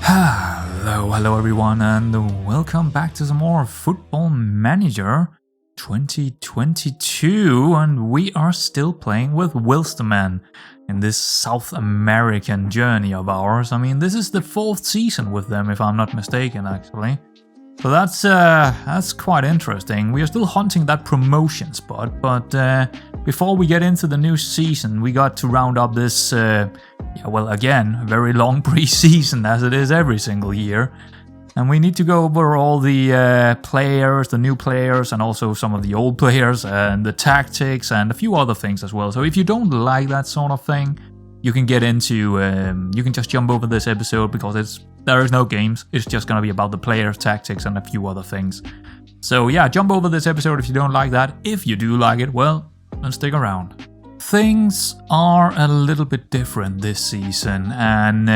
Hello everyone, and welcome back to some more Football Manager 2022, and we are still playing with Wilstermann in this South American journey of ours. I mean, this is the 4th season with them, if I'm not mistaken, actually. So that's quite interesting. We are still hunting that promotion spot, but before we get into the new season, we got to round up this, again, very long pre-season as it is every single year. And we need to go over all the players, the new players, and also some of the old players, and the tactics, and a few other things as well. So if you don't like that sort of thing, you can get into, you can just jump over this episode because there is no games. It's just going to be about the players, tactics, and a few other things. So yeah, jump over this episode if you don't like that. If you do like it, well, then stick around. Things are a little bit different this season, and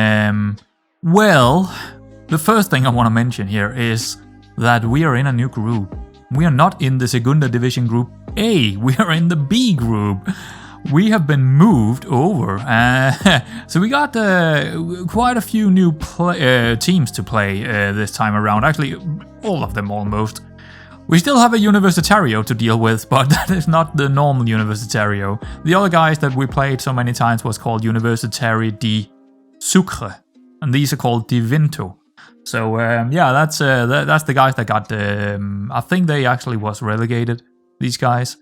the first thing I want to mention here is that we are in a new group. We are not in the Segunda Division Group A, we are in the B group. We have been moved over, so we got quite a few new teams to play this time around. Actually, all of them almost. We still have a Universitario to deal with, but that is not the normal Universitario. The other guys that we played so many times was called Universitari di Sucre, and these are called Di Vinto. So that's the guys that got. I think they actually was relegated. These guys.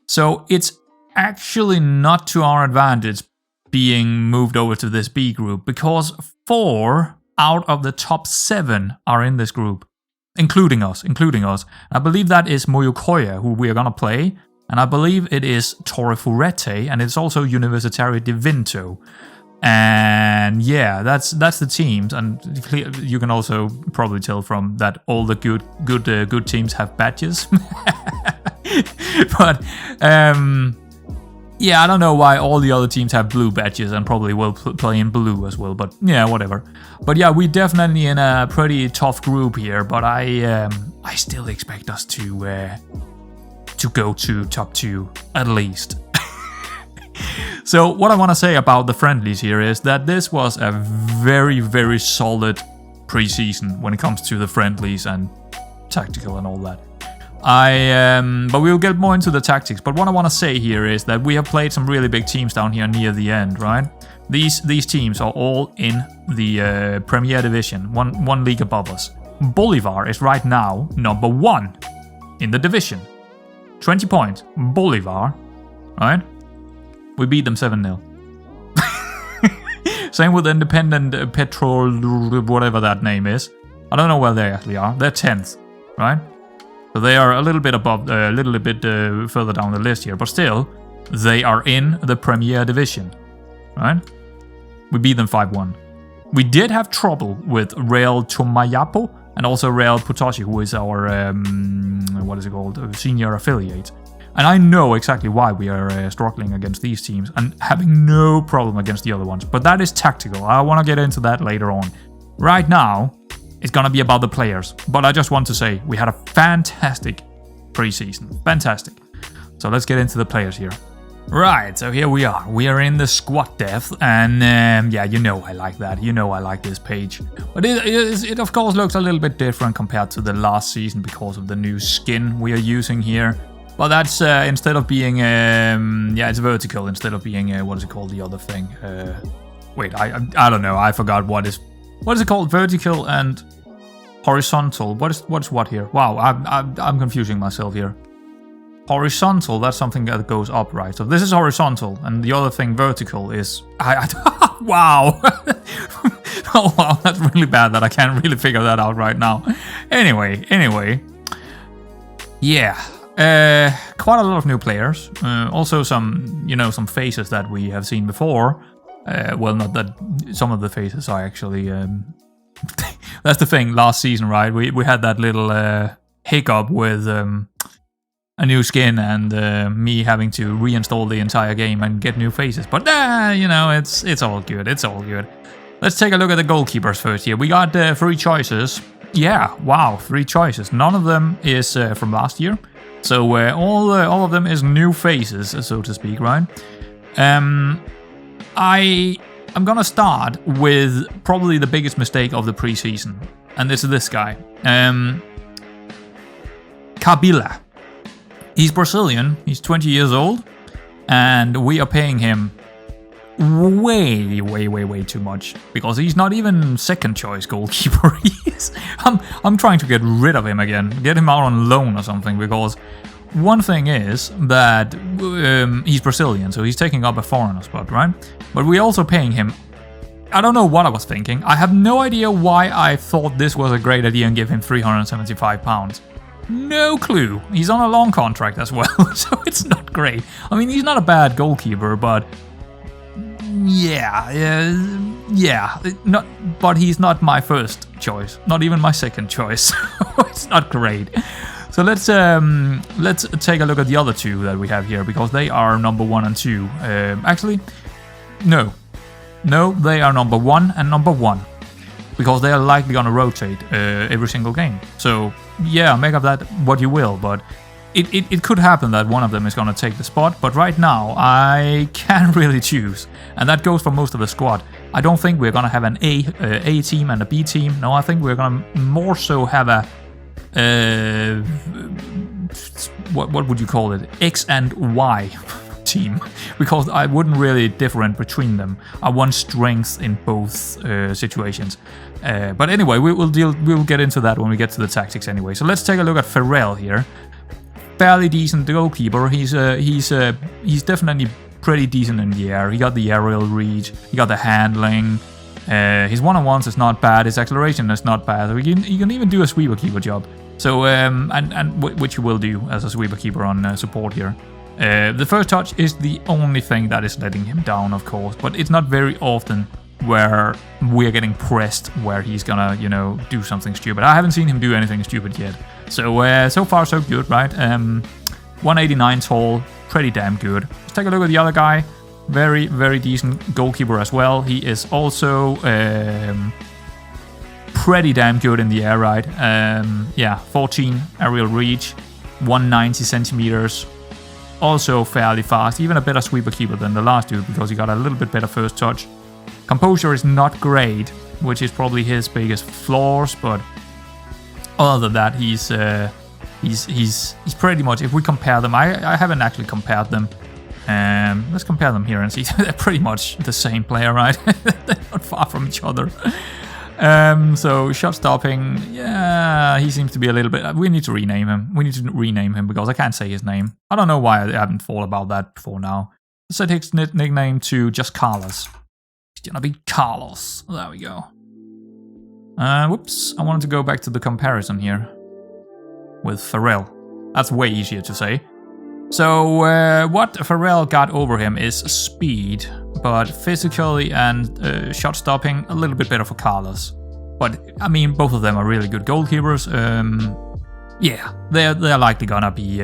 So it's actually not to our advantage being moved over to this B group, because 4 out of the top 7 are in this group, including us. I believe that is Moyokoya, who we are gonna play, and I believe it is Torre Furete, and it's also Universitario di Vinto. And yeah, that's the teams, and you can also probably tell from that all the good teams have badges. But yeah, I don't know why all the other teams have blue badges and probably will play in blue as well, but yeah, whatever. But yeah, we're definitely in a pretty tough group here, but I still expect us to go to top 2 at least. So what I want to say about the friendlies here is that this was a very, very solid preseason when it comes to the friendlies and tactical and all that. But we'll get more into the tactics. But what I want to say here is that we have played some really big teams down here near the end, right? These teams are all in the Primera Division, one league above us. Bolivar is right now number 1 in the division. 20 points. Bolivar, right? We beat them 7-0. Same with Independent Petrol, whatever that name is. I don't know where they actually are. They're 10th, right? So they are a little bit above, a little bit further down the list here, but still, they are in the Premier Division, right? We beat them 5-1. We did have trouble with Real Tomayapo and also Real Potosi, who is our, senior affiliate. And I know exactly why we are struggling against these teams and having no problem against the other ones. But that is tactical. I want to get into that later on. Right now, it's going to be about the players. But I just want to say, we had a fantastic preseason. Fantastic. So let's get into the players here. Right, so here we are. We are in the squad depth. And yeah, you know I like that. You know I like this page. But it of course looks a little bit different compared to the last season because of the new skin we are using here. Well, that's instead of being, it's vertical instead of being, what is it called, the other thing? Wait, I don't know. I forgot what is it called? Vertical and horizontal. What's what here? Wow, I'm confusing myself here. Horizontal, that's something that goes up, right? So this is horizontal, and the other thing, vertical, is wow. Oh wow, that's really bad that I can't really figure that out right now. Anyway, yeah. Quite a lot of new players. Also some faces that we have seen before. Well, not that some of the faces are actually. That's the thing. Last season, right? We had that little hiccup with a new skin and me having to reinstall the entire game and get new faces. But it's all good. It's all good. Let's take a look at the goalkeepers first here. We got 3 choices. Yeah, wow, 3 choices. None of them is from last year. So all of them is new faces, so to speak, right? I I'm gonna start with probably the biggest mistake of the preseason, and this is this guy, Padilla. He's Brazilian, he's 20 years old, and we are paying him way too much, because he's not even second choice goalkeeper. I'm trying to get rid of him again, get him out on loan or something, because one thing is that he's Brazilian, so he's taking up a foreigner spot, right? But we're also paying him. I don't know what I was thinking. I have no idea why I thought this was a great idea and give him £375. No clue. He's on a long contract as well, so it's not great. I mean, he's not a bad goalkeeper, but but he's not my first choice, not even my second choice. It's not great. So let's take a look at the other two that we have here, because they are number 1 and 2. Actually, no, they are number 1 and number 1, because they are likely gonna rotate every single game. So yeah, make of that what you will, but it could happen that one of them is gonna take the spot. But right now I can't really choose, and that goes for most of the squad. I don't think we're gonna have an A team and a B team. No, I think we're gonna more so have a what would you call it? X and Y team, because I wouldn't really differentiate between them. I want strength in both situations. But anyway, we'll get into that when we get to the tactics anyway. So let's take a look at Farrell here. Fairly decent goalkeeper. He's definitely pretty decent in the air. He got the aerial reach. He got the handling. His one-on-ones is not bad. His acceleration is not bad. You can even do a sweeper keeper job. So and which you will do as a sweeper keeper on support here. The first touch is the only thing that is letting him down, of course, but it's not very often where we're getting pressed where he's gonna, do something stupid. I haven't seen him do anything stupid yet. So so far so good, right? 189 tall, pretty damn good. Let's take a look at the other guy. Very decent goalkeeper as well. He is also pretty damn good in the air, right? 14 aerial reach, 190 centimeters. Also fairly fast, even a better sweeper keeper than the last dude, because he got a little bit better first touch. Composure is not great, which is probably his biggest flaws, but other than that, he's pretty much, if we compare them, I haven't actually compared them. Let's compare them here and see. They're pretty much the same player, right? They're not far from each other. So shot stopping, yeah, he seems to be a little bit. We need to rename him. Because I can't say his name. I don't know why I haven't thought about that before now. Let's set his nickname to just Carlos. It's gonna be Carlos. There we go. Whoops, I wanted to go back to the comparison here with Farrell. That's way easier to say. So what Farrell got over him is speed, but physically and shot stopping a little bit better for Carlos. But I mean, both of them are really good goalkeepers. Yeah, they're likely gonna be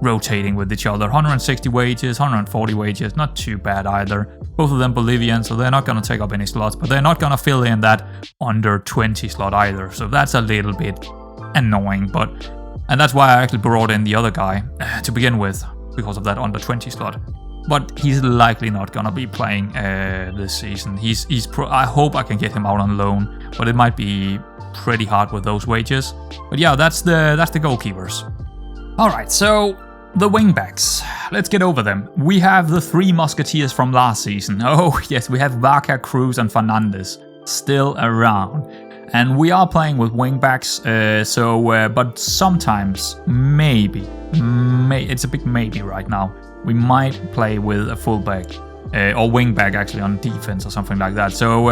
rotating with each other. 160 wages, 140 wages, not too bad either. Both of them Bolivian, so they're not gonna take up any slots, but they're not gonna fill in that under 20 slot either. So that's a little bit annoying, and that's why I actually brought in the other guy to begin with, because of that under 20 slot. But he's likely not gonna be playing this season. I hope I can get him out on loan, but it might be pretty hard with those wages. But yeah, that's the goalkeepers. All right, so the wingbacks. Let's get over them. We have the 3 musketeers from last season. Oh yes, we have Vaca, Cruz, and Fernandez still around. And we are playing with wingbacks, but sometimes, maybe, it's a big maybe right now, we might play with a fullback, or wingback actually on defense or something like that. So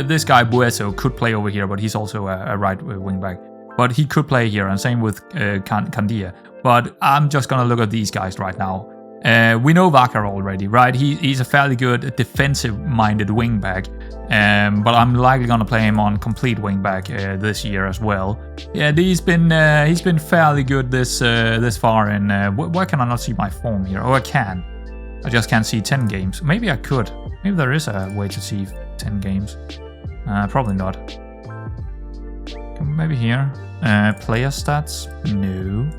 this guy Bueso could play over here, but he's also a right wingback. But he could play here, and same with Candia. But I'm just gonna look at these guys right now. We know Vaca already, right? He's a fairly good defensive-minded wingback, but I'm likely gonna play him on complete wingback this year as well. Yeah, he's been fairly good this far. In why can I not see my form here? Oh, I can. I just can't see 10 games. Maybe I could. Maybe there is a way to see 10 games. Probably not. Maybe here. Player stats? No.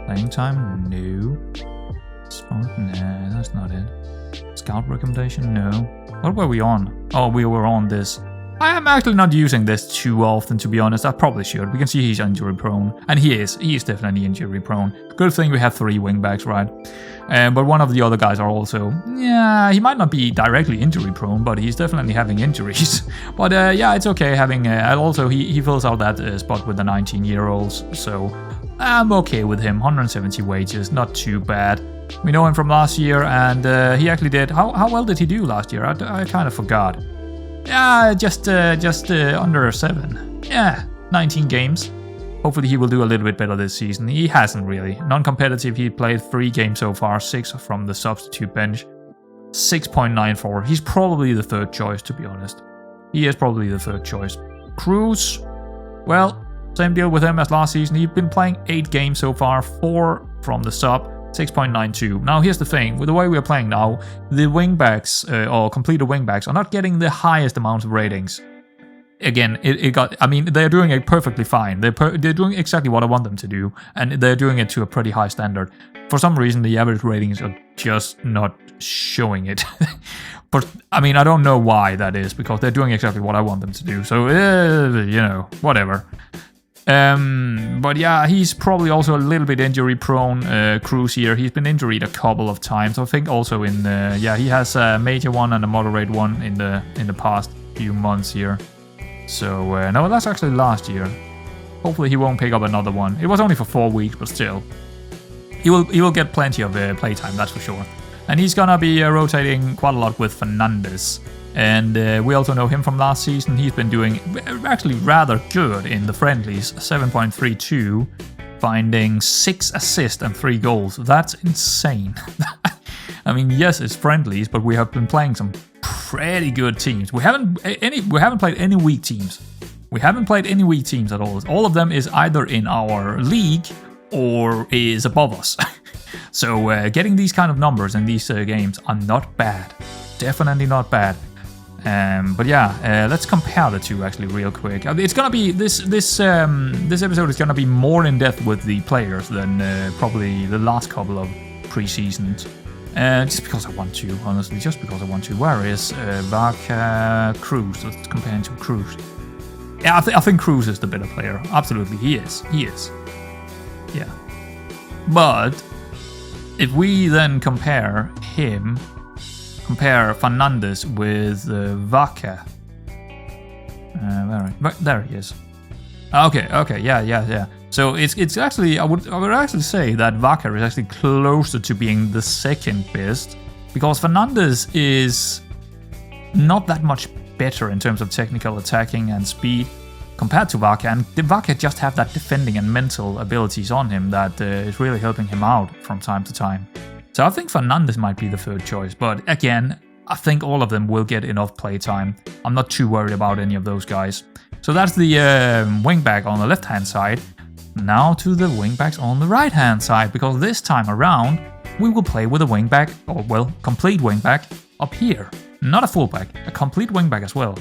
Playing time? No. Spot? Nah, that's not it. Scout recommendation? No. What were we on? Oh, we were on this. I am actually not using this too often, to be honest. I probably should. We can see he's injury prone. And he is. He is definitely injury prone. Good thing we have 3 wingbacks, right? But one of the other guys are also... Yeah, he might not be directly injury prone, but he's definitely having injuries. But yeah, it's okay having... also, he fills out that spot with the 19-year-olds. So I'm okay with him. 170 wages. Not too bad. We know him from last year, and he actually did... How well did he do last year? I kind of forgot. Yeah, just under 7. Yeah, 19 games. Hopefully he will do a little bit better this season. He hasn't really. Non-competitive, he played 3 games so far, 6 from the substitute bench. 6.94. He's probably the 3rd choice, to be honest. He is probably the 3rd choice. Cruz, well, same deal with him as last season. He's been playing 8 games so far, 4 from the sub. 6.92. Now here's the thing, with the way we are playing now, the wingbacks, or completed wingbacks, are not getting the highest amount of ratings. Again, they're doing it perfectly fine. They're doing exactly what I want them to do, and they're doing it to a pretty high standard. For some reason, the average ratings are just not showing it. But, I don't know why that is, because they're doing exactly what I want them to do. So, whatever. But yeah, he's probably also a little bit injury prone. Cruz here, he's been injured a couple of times. I think also he has a major one and a moderate one in the past few months here. So no, that's actually last year. Hopefully he won't pick up another one. It was only for 4 weeks, but still, he will get plenty of playtime, that's for sure. And he's gonna be rotating quite a lot with Fernandez. And we also know him from last season. He's been doing actually rather good in the friendlies. 7.32, finding 6 assists and 3 goals. That's insane. Yes, it's friendlies, but we have been playing some pretty good teams. We haven't played any weak teams. We haven't played any weak teams at all. All of them is either in our league or is above us. So getting these kind of numbers in these games are not bad. Definitely not bad. But yeah, let's compare the two actually real quick. It's gonna be this episode is gonna be more in depth with the players than probably the last couple of pre-seasons. Just because I want to, honestly, just because I want to. Where is Vaca Cruz? Let's compare him to Cruz. Yeah, I think Cruz is the better player. Absolutely, he is. Yeah. But if we then compare Fernandez with Vaca. There he is. Okay, yeah. So it's actually I would actually say that Vaca is actually closer to being the second best, because Fernandez is not that much better in terms of technical attacking and speed compared to Vaca, and Vaca just have that defending and mental abilities on him that is really helping him out from time to time. So I think Fernandez might be the 3rd choice, but again, I think all of them will get enough playtime. I'm not too worried about any of those guys. So that's the wingback on the left-hand side. Now to the wingbacks on the right-hand side, because this time around, we will play with a wingback, or well, complete wingback, up here. Not a fullback, a complete wingback as well.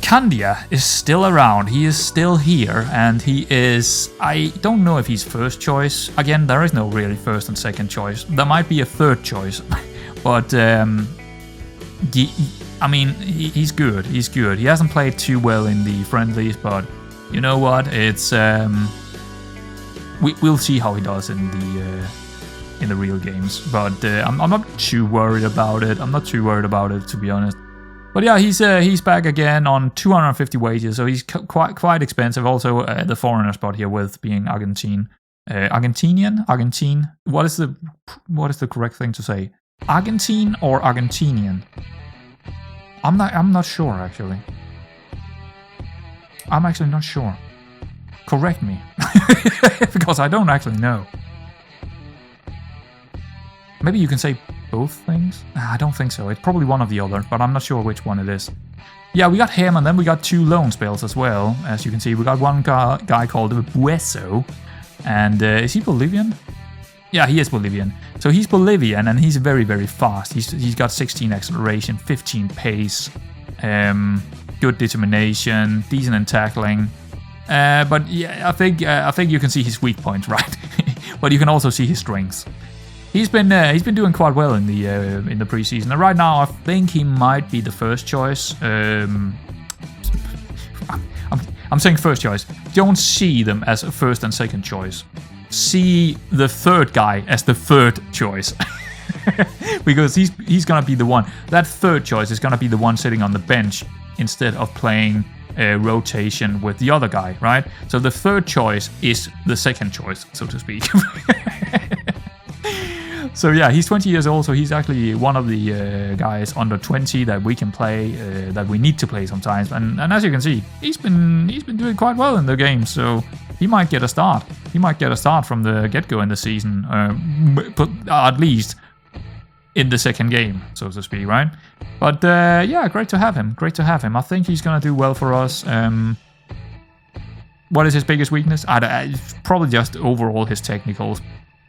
Candia is still around, he is still here, and he is... I don't know if he's 1st choice. Again, there is no really 1st and 2nd choice. There might be a 3rd choice, but he's good. He's good. He hasn't played too well in the friendlies, but you know what? It's we'll see how he does in the real games. But I'm not too worried about it. To be honest. But yeah, he's back again on 250 wages, so he's quite expensive. Also, the foreigner spot here with being Argentine. Argentine. What is the correct thing to say? Argentine or Argentinian? I'm not sure actually. I'm actually not sure. Correct me, because I don't actually know. Maybe you can say both things? I don't think so. It's probably one or the other, but I'm not sure which one it is. Yeah, we got him, and then we got 2 loan spells as well. As you can see, we got one guy called Bueso. And is he Bolivian? Yeah, he is Bolivian. So he's Bolivian, and he's very, very fast. He's got 16 acceleration, 15 pace, good determination, decent in tackling. But yeah, I think you can see his weak points, right? But you can also see his strengths. he's been doing quite well in the preseason. And right now, I think he might be the first choice. I'm saying first choice. Don't see them as a first and second choice. See the third guy as the third choice. Because he's gonna be the one. That third choice is gonna be the one sitting on the bench instead of playing rotation with the other guy, right? So the third choice is the second choice, so to speak. So yeah, he's 20 years old, so he's actually one of the guys under 20 that we can play, that we need to play sometimes. And as you can see, he's been doing quite well in the game, so he might get a start. He might get a start from the get-go in the season, but at least in the second game, so to speak, right? But yeah, great to have him. Great to have him. I think he's gonna do well for us. What is his biggest weakness? Probably just overall his technicals.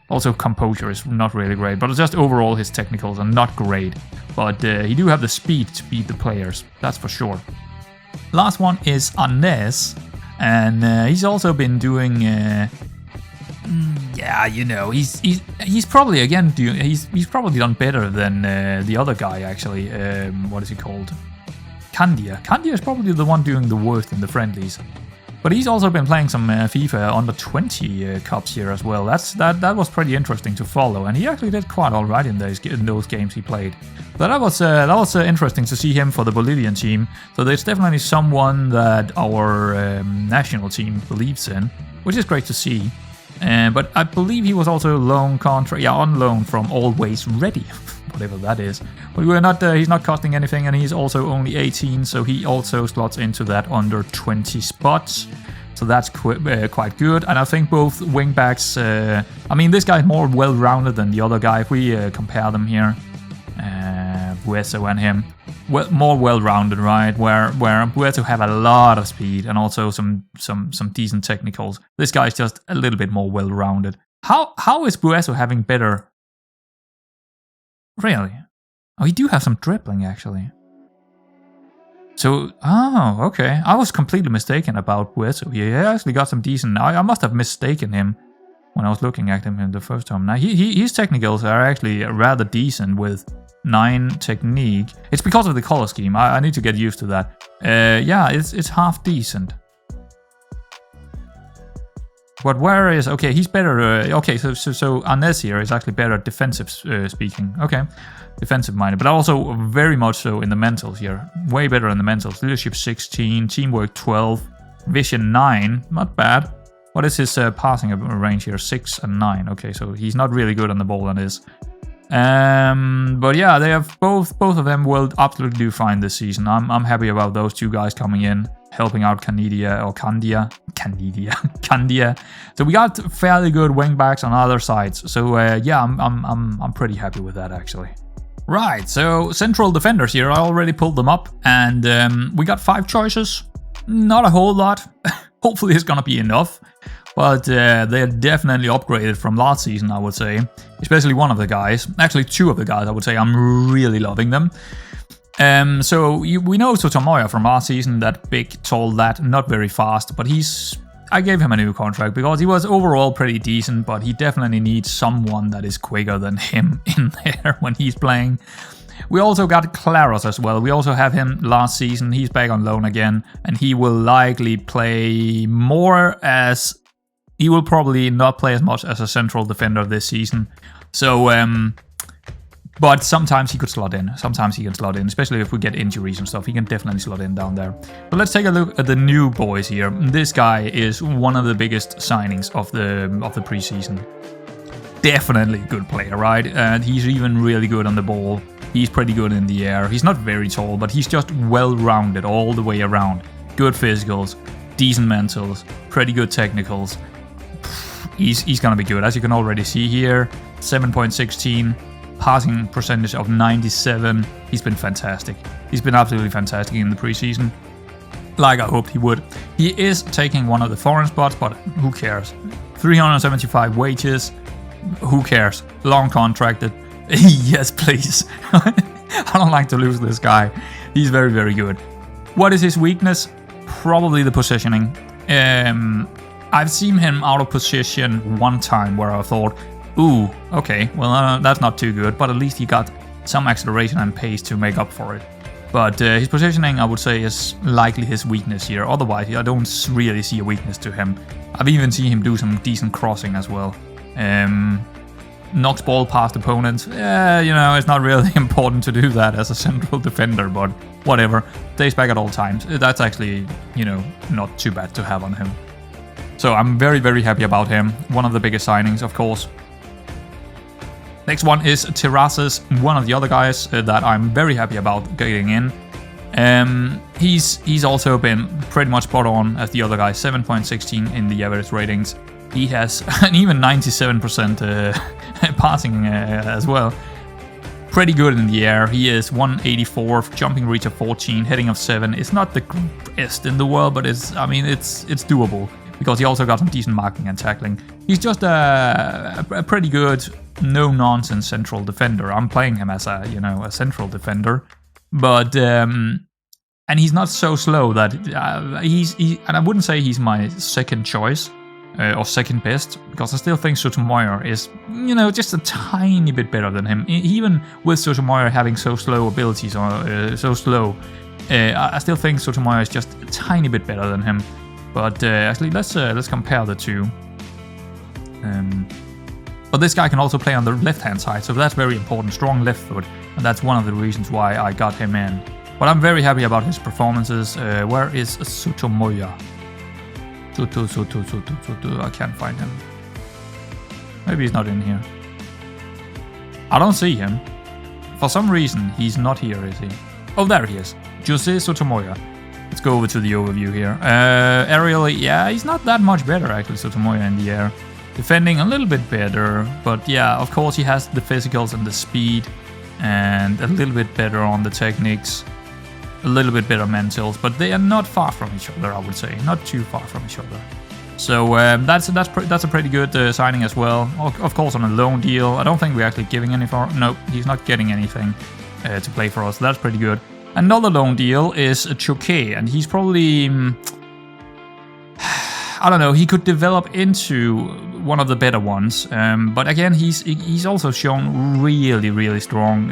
Also, composure is not really great, but just overall his technicals are not great. But he do have the speed to beat the players, that's for sure. Last one is Arnes, and he's also been doing. Yeah, you know, he's probably again he's probably done better than the other guy actually. What is he called? Candia. Candia is probably the one doing the worst in the friendlies. But he's also been playing some FIFA under 20 cups here as well. That was pretty interesting to follow, and he actually did quite all right in those games he played. But that was interesting to see him for the Bolivian team. So there's definitely someone that our national team believes in, which is great to see. But I believe he was also on loan from Always Ready, whatever that is. But he's not costing anything, and he's also only 18, so he also slots into that under 20 spots. So that's quite good. And I think both wingbacks, I mean, this guy is more well-rounded than the other guy. If we compare them here, Bueso and him, more well-rounded, right? Where Bueso have a lot of speed and also some decent technicals. This guy is just a little bit more well-rounded. How is Bueso having better? Really? Oh, he do have some dribbling actually. So, okay. I was completely mistaken about Bueso. He actually got some decent. I must have mistaken him when I was looking at him in the first time. Now his technicals are actually rather decent with 9 technique. It's because of the color scheme. I need to get used to that. Yeah, it's half decent. But where is... Okay, he's better... okay, so Arnes here is actually better at defensive speaking. Okay, defensive-minded. But also very much so in the mentals here. Way better in the mentals. Leadership 16, teamwork 12, vision 9. Not bad. What is his passing range here? 6 and 9. Okay, so he's not really good on the ball on this. But yeah, they have both of them will absolutely do fine this season. I'm happy about those two guys coming in, helping out Candia. So we got fairly good wingbacks on other sides. So yeah, I'm pretty happy with that actually. Right, so central defenders here. I already pulled them up, and we got 5 choices. Not a whole lot. Hopefully it's gonna be enough. But they're definitely upgraded from last season, I would say. Especially one of the guys. Actually, 2 of the guys, I would say. I'm really loving them. So we know Sotomayor from last season. That big, tall lad, not very fast. But I gave him a new contract because he was overall pretty decent. But he definitely needs someone that is quicker than him in there when he's playing. We also got Claros as well. We also have him last season. He's back on loan again. And he will likely play more as... He will probably not play as much as a central defender this season. So, but sometimes he could slot in. Sometimes he can slot in, especially if we get injuries and stuff. He can definitely slot in down there. But let's take a look at the new boys here. This guy is one of the biggest signings of the preseason. Definitely a good player, right? And he's even really good on the ball. He's pretty good in the air. He's not very tall, but he's just well-rounded all the way around. Good physicals, decent mentals, pretty good technicals. He's gonna be good, as you can already see here. 7.16, passing percentage of 97. He's been fantastic. He's been absolutely fantastic in the preseason, like I hoped he would. He is taking one of the foreign spots, but who cares? 375 wages. Who cares? Long contracted. Yes, please. I don't like to lose this guy. He's very, very good. What is his weakness? Probably the positioning. I've seen him out of position one time where I thought, Ooh, okay, well that's not too good, but at least he got some acceleration and pace to make up for it. But his positioning, I would say, is likely his weakness here. Otherwise, I don't really see a weakness to him. I've even seen him do some decent crossing as well. Knocks ball past opponents. It's not really important to do that as a central defender, but whatever. Stays back at all times. That's actually, not too bad to have on him. So I'm very, very happy about him. One of the biggest signings, of course. Next one is Terrazas, one of the other guys that I'm very happy about getting in. He's also been pretty much spot on as the other guy, 7.16 in the average ratings. He has an even 97% passing as well. Pretty good in the air. He is 184, jumping reach of 14, heading of 7. It's not the best in the world, but it's doable because he also got some decent marking and tackling. He's just a pretty good, no-nonsense central defender. I'm playing him as a central defender, but and he's not so slow that and I wouldn't say he's my second choice or second best, because I still think Sotomayor is just a tiny bit better than him. Even with Sotomayor having so slow abilities or so slow, I still think Sotomayor is just a tiny bit better than him. But actually, let's compare the two. But this guy can also play on the left-hand side, so that's very important. Strong left foot, and that's one of the reasons why I got him in. But I'm very happy about his performances. Where is Sotomayor? I can't find him. Maybe he's not in here. I don't see him. For some reason, he's not here, is he? Oh, there he is. Jose Sotomayor. Let's go over to the overview here. Aerially, yeah, he's not that much better, actually, Sotomayor in the air. Defending a little bit better, but yeah, of course he has the physicals and the speed, and a little bit better on the techniques, a little bit better mentals, but they are not far from each other, I would say, not too far from each other. So that's a pretty good signing as well. Of course, on a loan deal. I don't think we're actually giving any for. Nope, he's not getting anything to play for us. So that's pretty good. Another loan deal is Choke, and he's probably. I don't know, he could develop into one of the better ones, but again, he's also shown really, really strong.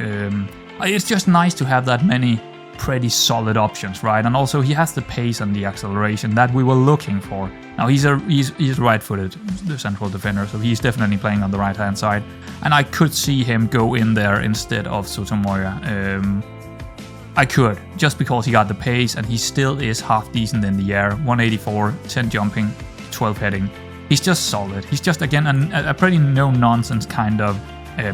It's just nice to have that many pretty solid options, right? And also he has the pace and the acceleration that we were looking for. Now he's right-footed, the central defender, so he's definitely playing on the right-hand side, and I could see him go in there instead of Sotomayor. I could, just because he got the pace and he still is half decent in the air. 184, 10 jumping, 12 heading. He's just solid. He's just, again, a pretty no-nonsense kind of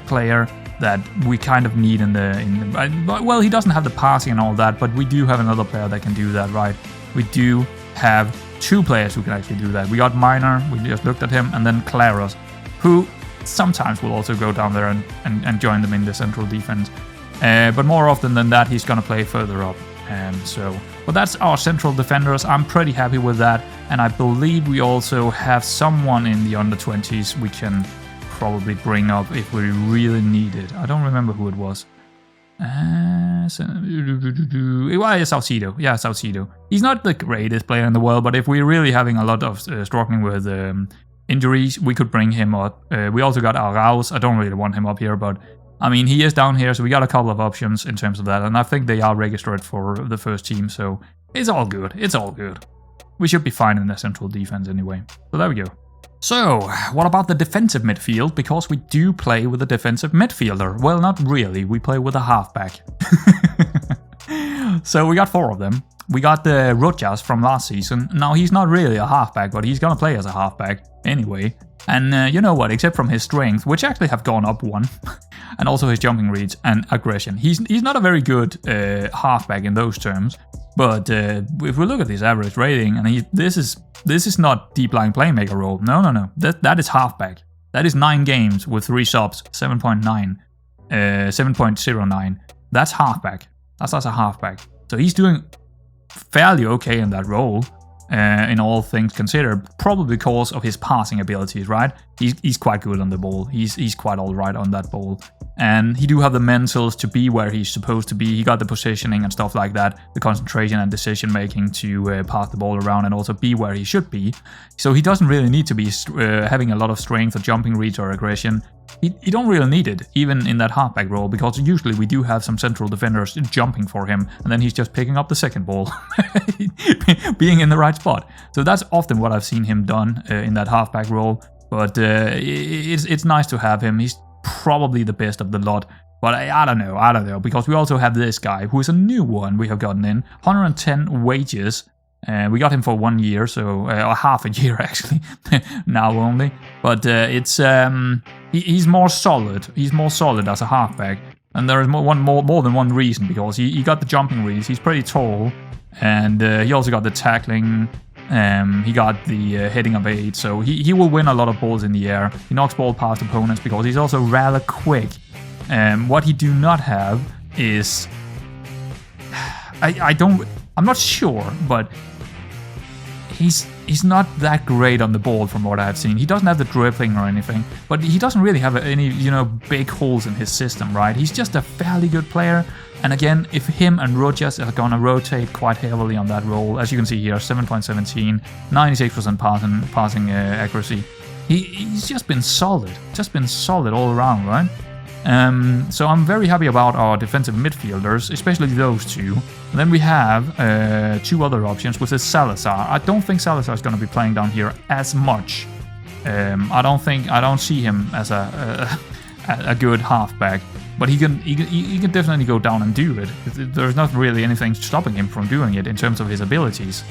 player that we kind of need in the... Well, he doesn't have the passing and all that, but we do have another player that can do that, right? We do have two players who can actually do that. We got Minor, we just looked at him, and then Claros, who sometimes will also go down there and join them in the central defense. But more often than that, he's going to play further up. But that's our central defenders. I'm pretty happy with that. And I believe we also have someone in the under-20s we can probably bring up if we really need it. I don't remember who it was. Saucedo. Yeah, Saucedo. He's not the greatest player in the world, but if we're really having a lot of struggling with injuries, we could bring him up. We also got Alvarez. I don't really want him up here, but... I mean, he is down here, so we got a couple of options in terms of that, and I think they are registered for the first team, so it's all good. It's all good. We should be fine in the central defense anyway. So there we go. So, what about the defensive midfield? Because we do play with a defensive midfielder. Well, not really. We play with a halfback. So we got 4 of them. We got the Rodriguez from last season. Now, he's not really a halfback, but he's gonna play as a halfback anyway. And you know what, except from his strength, which actually have gone up 1, and also his jumping reads and aggression. He's not a very good halfback in those terms, but if we look at his average rating, and this is not deep line playmaker role. No. That is halfback. That is 9 games with 3 subs, 7.9, 7.09. That's halfback. That's a halfback. So he's doing fairly okay in that role. In all things considered, probably because of his passing abilities, right? He's quite good on the ball. He's quite all right on that ball, and he do have the mentals to be where he's supposed to be. He got the positioning and stuff like that, the concentration and decision making to pass the ball around and also be where he should be. So he doesn't really need to be having a lot of strength or jumping reach or aggression. he don't really need it, even in that halfback role, because usually we do have some central defenders jumping for him, and then he's just picking up the second ball, being in the right spot. So that's often what I've seen him done in that halfback role, but it's nice to have him. He's probably the best of the lot, but I don't know, because we also have this guy, who is a new one we have gotten in, 110 wages. We got him for 1 year, so or half a year actually, now only. But he's more solid. He's more solid as a halfback, and there is more than one reason, because he got the jumping reads. He's pretty tall, and he also got the tackling. He got the heading of 8, so he will win a lot of balls in the air. He knocks ball past opponents because he's also rather quick. What he do not have is I'm not sure, but he's not that great on the ball from what I've seen. He doesn't have the dribbling or anything, but he doesn't really have any, big holes in his system, right? He's just a fairly good player. And again, if him and Rodriguez are gonna rotate quite heavily on that role, as you can see here, 7.17, 96% passing accuracy. He's just been solid all around, right? So I'm very happy about our defensive midfielders, especially those two. And then we have 2 other options, which is Salazar. I don't think Salazar is going to be playing down here as much. I don't see him as a good halfback, but he can definitely go down and do it. There's not really anything stopping him from doing it in terms of his abilities.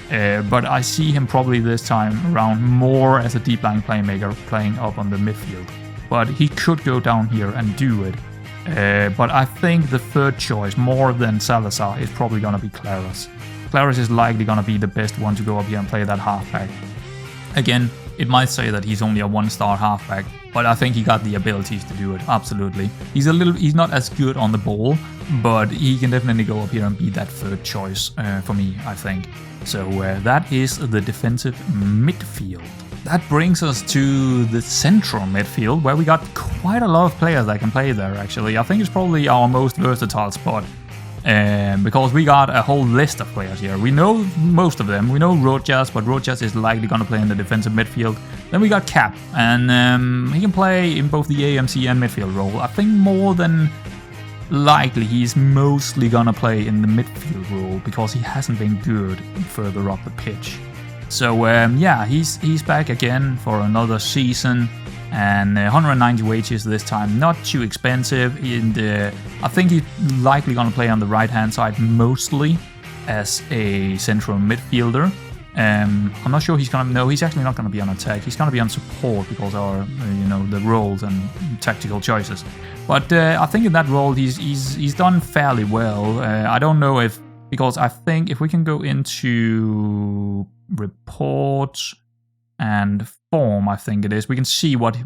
But I see him probably this time around more as a deep line playmaker, playing up on the midfield. But he could go down here and do it. But I think the third choice, more than Salazar, is probably going to be Claras. Claras is likely going to be the best one to go up here and play that halfback. Again, it might say that he's only a 1-star halfback, but I think he got the abilities to do it, absolutely. He's not as good on the ball, but he can definitely go up here and be that third choice for me, I think. So that is the defensive midfield. That brings us to the central midfield, where we got quite a lot of players that can play there, actually. I think it's probably our most versatile spot, because we got a whole list of players here. We know most of them. We know Rodriguez, but Rodriguez is likely going to play in the defensive midfield. Then we got Cap, and he can play in both the AMC and midfield role. I think more than likely he's mostly going to play in the midfield role, because he hasn't been good further up the pitch. So yeah, he's back again for another season, and 190 wages this time, not too expensive. And I think he's likely going to play on the right-hand side mostly as a central midfielder. I'm not sure he's going to. No, he's actually not going to be on attack. He's going to be on support because of our, the roles and tactical choices. But I think in that role he's done fairly well. I don't know if, because I think if we can go into report and form, I think it is, we can see what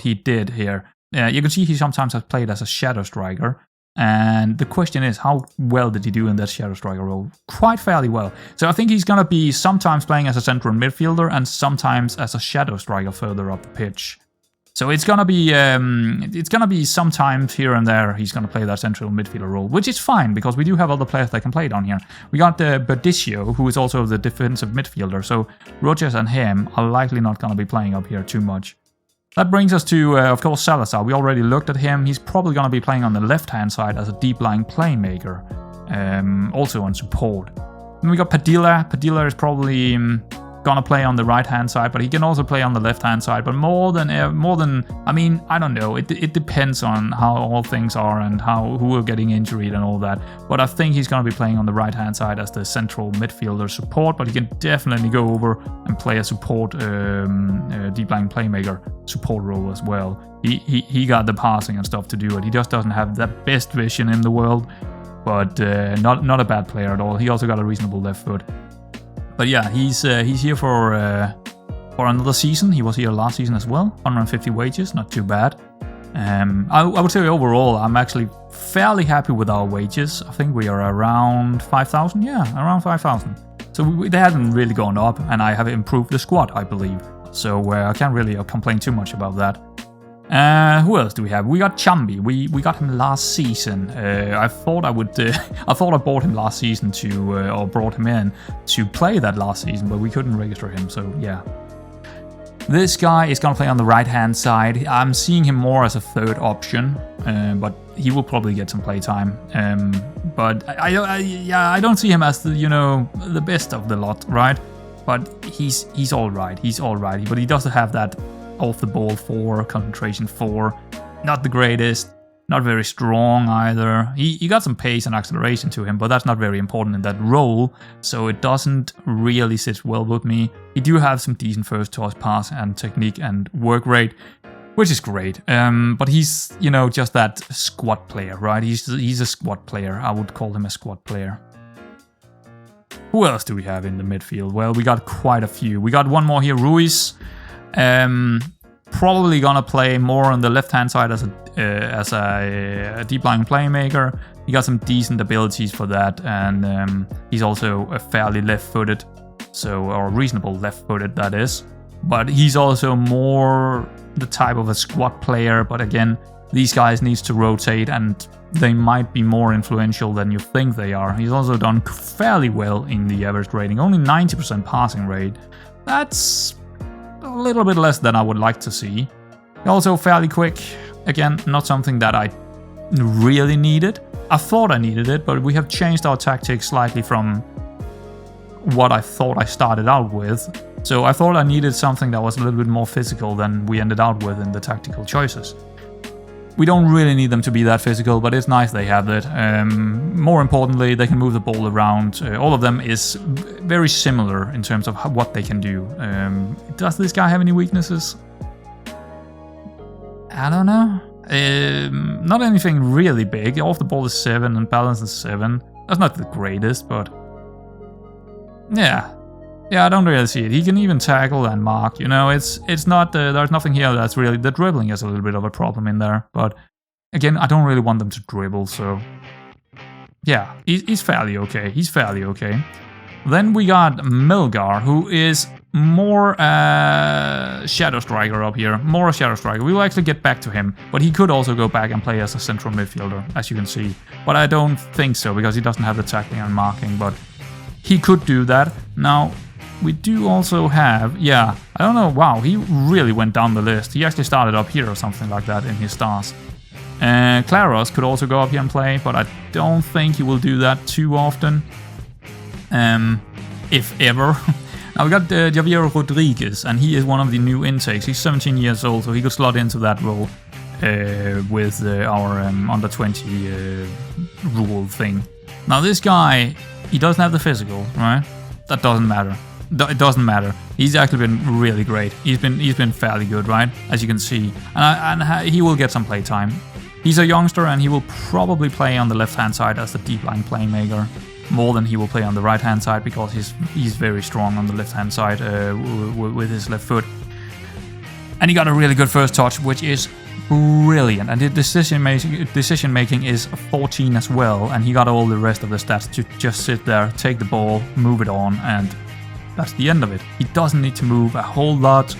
he did here. You can see he sometimes has played as a shadow striker, and the question is, how well did he do in that shadow striker role? Quite fairly well. So I think he's gonna be sometimes playing as a central midfielder and sometimes as a shadow striker further up the pitch. So it's gonna be sometimes here and there he's gonna play that central midfielder role, which is fine because we do have other players that can play down here. We got Padilla, who is also the defensive midfielder, so Rodriguez and him are likely not gonna be playing up here too much. That brings us to, of course, Salazar. We already looked at him. He's probably gonna be playing on the left-hand side as a deep line playmaker, also on support. Then we got Padilla. Padilla is probably gonna play on the right-hand side, but he can also play on the left-hand side. But more than I mean, I don't know. It depends on how all things are and who are getting injured and all that. But I think he's gonna be playing on the right-hand side as the central midfielder support. But he can definitely go over and play a support deep line playmaker support role as well. He got the passing and stuff to do it. He just doesn't have the best vision in the world, but not a bad player at all. He also got a reasonable left foot. But yeah, he's here for another season. He was here last season as well. 150 wages, not too bad. I would say overall, I'm actually fairly happy with our wages. I think we are around 5,000. Yeah, around 5,000. So they haven't really gone up, and I have improved the squad, I believe. So I can't really complain too much about that. Who else do we have? We got Chambi. We got him last season. I thought I bought him last season or brought him in to play that last season, but we couldn't register him. So yeah. This guy is going to play on the right-hand side. I'm seeing him more as a third option, but he will probably get some playtime. But I don't see him as the best of the lot, right? But he's all right. He's all right. But he doesn't have that off-the-ball 4, concentration 4. Not the greatest. Not very strong either. He got some pace and acceleration to him, but that's not very important in that role, so it doesn't really sit well with me. He do have some decent first toss pass and technique and work rate, which is great. But he's, just that squad player, right? He's a squad player. I would call him a squad player. Who else do we have in the midfield? Well, we got quite a few. We got one more here, Ruiz. Probably gonna play more on the left-hand side as a deep-lying playmaker. He got some decent abilities for that, and he's also a fairly left-footed, or reasonable left-footed, that is. But he's also more the type of a squad player. But again, these guys needs to rotate, and they might be more influential than you think they are. He's also done fairly well in the average rating, only 90% passing rate. That's a little bit less than I would like to see. Also fairly quick. Again, not something that I really needed. I thought I needed it, but we have changed our tactics slightly from what I thought I started out with. So I thought I needed something that was a little bit more physical than we ended out with in the tactical choices. We don't really need them to be that physical, but it's nice they have that. More importantly, they can move the ball around. All of them is very similar in terms of what they can do. Does this guy have any weaknesses? I don't know. Not anything really big. Off the ball is 7 and balance is 7. That's not the greatest, but yeah, I don't really see it. He can even tackle and mark. It's not. There's nothing here that's really. The dribbling is a little bit of a problem in there, but again, I don't really want them to dribble. So yeah, he's fairly okay. He's fairly okay. Then we got Melgar, who is more shadow striker up here. More a shadow striker. We will actually get back to him, but he could also go back and play as a central midfielder, as you can see. But I don't think so, because he doesn't have the tackling and marking, but he could do that. Now, we do also have, I don't know, wow, he really went down the list. He actually started up here or something like that in his stars. Claros could also go up here and play, but I don't think he will do that too often. If ever. Now we got Javier Rodriguez, and he is one of the new intakes. He's 17 years old, so he could slot into that role with our under 20 rule thing. Now this guy, he doesn't have the physical, right? That doesn't matter. It doesn't matter. He's actually been really great. He's been fairly good, right? As you can see, and he will get some play time. He's a youngster, and he will probably play on the left-hand side as the deep-line playmaker more than he will play on the right-hand side, because he's very strong on the left-hand side with his left foot. And he got a really good first touch, which is brilliant. And the decision making is 14 as well. And he got all the rest of the stats to just sit there, take the ball, move it on, and that's the end of it. He doesn't need to move a whole lot.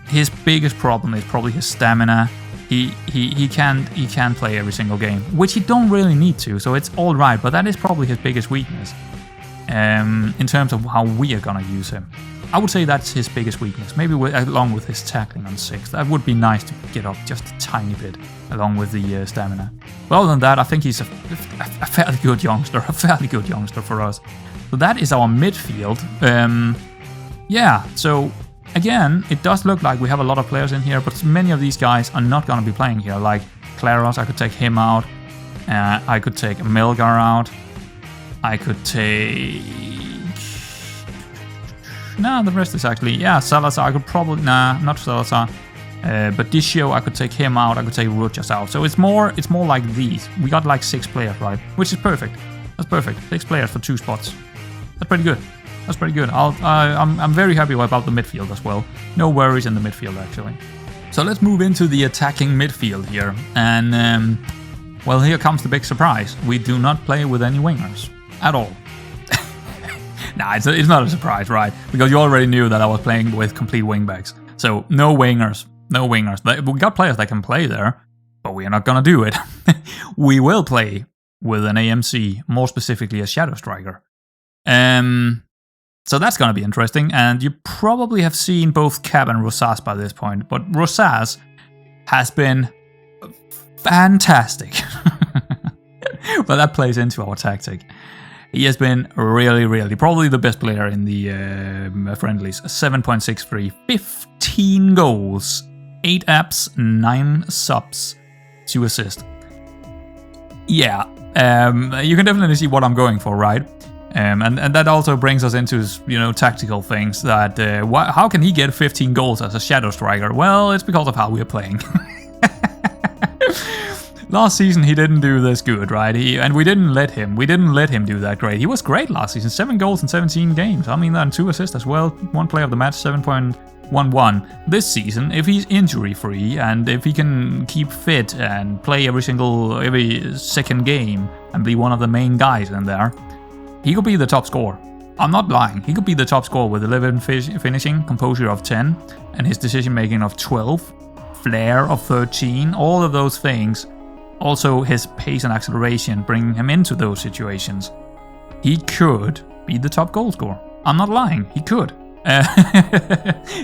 His biggest problem is probably his stamina. He can't play every single game, which he don't really need to, so it's all right. But that is probably his biggest weakness in terms of how we are gonna use him. I would say that's his biggest weakness, maybe along with his tackling on 6. That would be nice to get up just a tiny bit, along with the stamina. But other than that, I think he's a fairly good youngster, for us. So that is our midfield. So again, it does look like we have a lot of players in here, but many of these guys are not going to be playing here. Like Claros, I could take him out. I could take Melgar out. I could take... No, the rest is actually... Salazar, I could probably... Nah, not Salazar. But Dishio, I could take him out. I could take Rojas out. So it's more like these. We got like 6 players, right? Which is perfect. That's perfect. 6 players for 2 spots. That's pretty good. That's pretty good. I'm very happy about the midfield as well. No worries in the midfield, actually. So let's move into the attacking midfield here. And, well, here comes the big surprise. We do not play with any wingers. At all. Nah, it's not a surprise, right? Because you already knew that I was playing with complete wingbacks. So, no wingers. No wingers. We got players that can play there, but we are not gonna do it. We will play with an AMC, more specifically a shadow striker. So that's going to be interesting, and you probably have seen both Cap and Rosas by this point, but Rosas has been fantastic. But that plays into our tactic. He has been really, probably the best player in the friendlies. 7.63, 15 goals, 8 apps, 9 subs, 2 assists. Yeah, you can definitely see what I'm going for, right? And that also brings us into, tactical things. That how can he get 15 goals as a shadow striker? Well, it's because of how we're playing. Last season he didn't do this good, right? And we didn't let him do that great. He was great last season, 7 goals in 17 games. I mean, and 2 assists as well. 1 player of the match, 7.11. This season, if he's injury free and if he can keep fit and play every second game and be one of the main guys in there, he could be the top scorer. I'm not lying. He could be the top scorer with 11 finishing, composure of 10, and his decision making of 12, flair of 13. All of those things. Also, his pace and acceleration bring him into those situations. He could be the top goal scorer. I'm not lying. He could.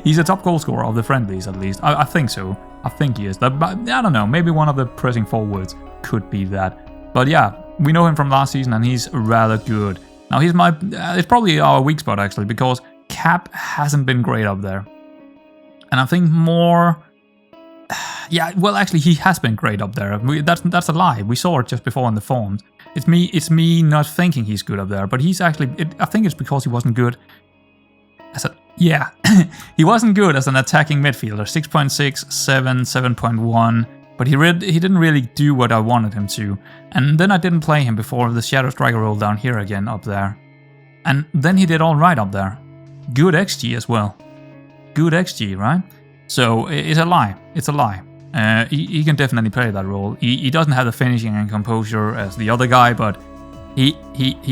He's a top goal scorer of the friendlies, at least. I think so. I think he is. But I don't know. Maybe one of the pressing forwards could be that. But yeah, we know him from last season, and he's rather good. Now, it's probably our weak spot, actually, because Cap hasn't been great up there. And I think more... Yeah, well, actually, he has been great up there. That's a lie. We saw it just before in the forms. It's me not thinking he's good up there, but he's actually... I think it's because he wasn't good as a... Yeah, he wasn't good as an attacking midfielder. 6.6, 7, 7.1, but he didn't really do what I wanted him to. And then I didn't play him before the shadow striker roll down here again up there. And then he did all right up there. Good XG as well. Good XG, right? So it's a lie. It's a lie. He can definitely play that role. He doesn't have the finishing and composure as the other guy, but he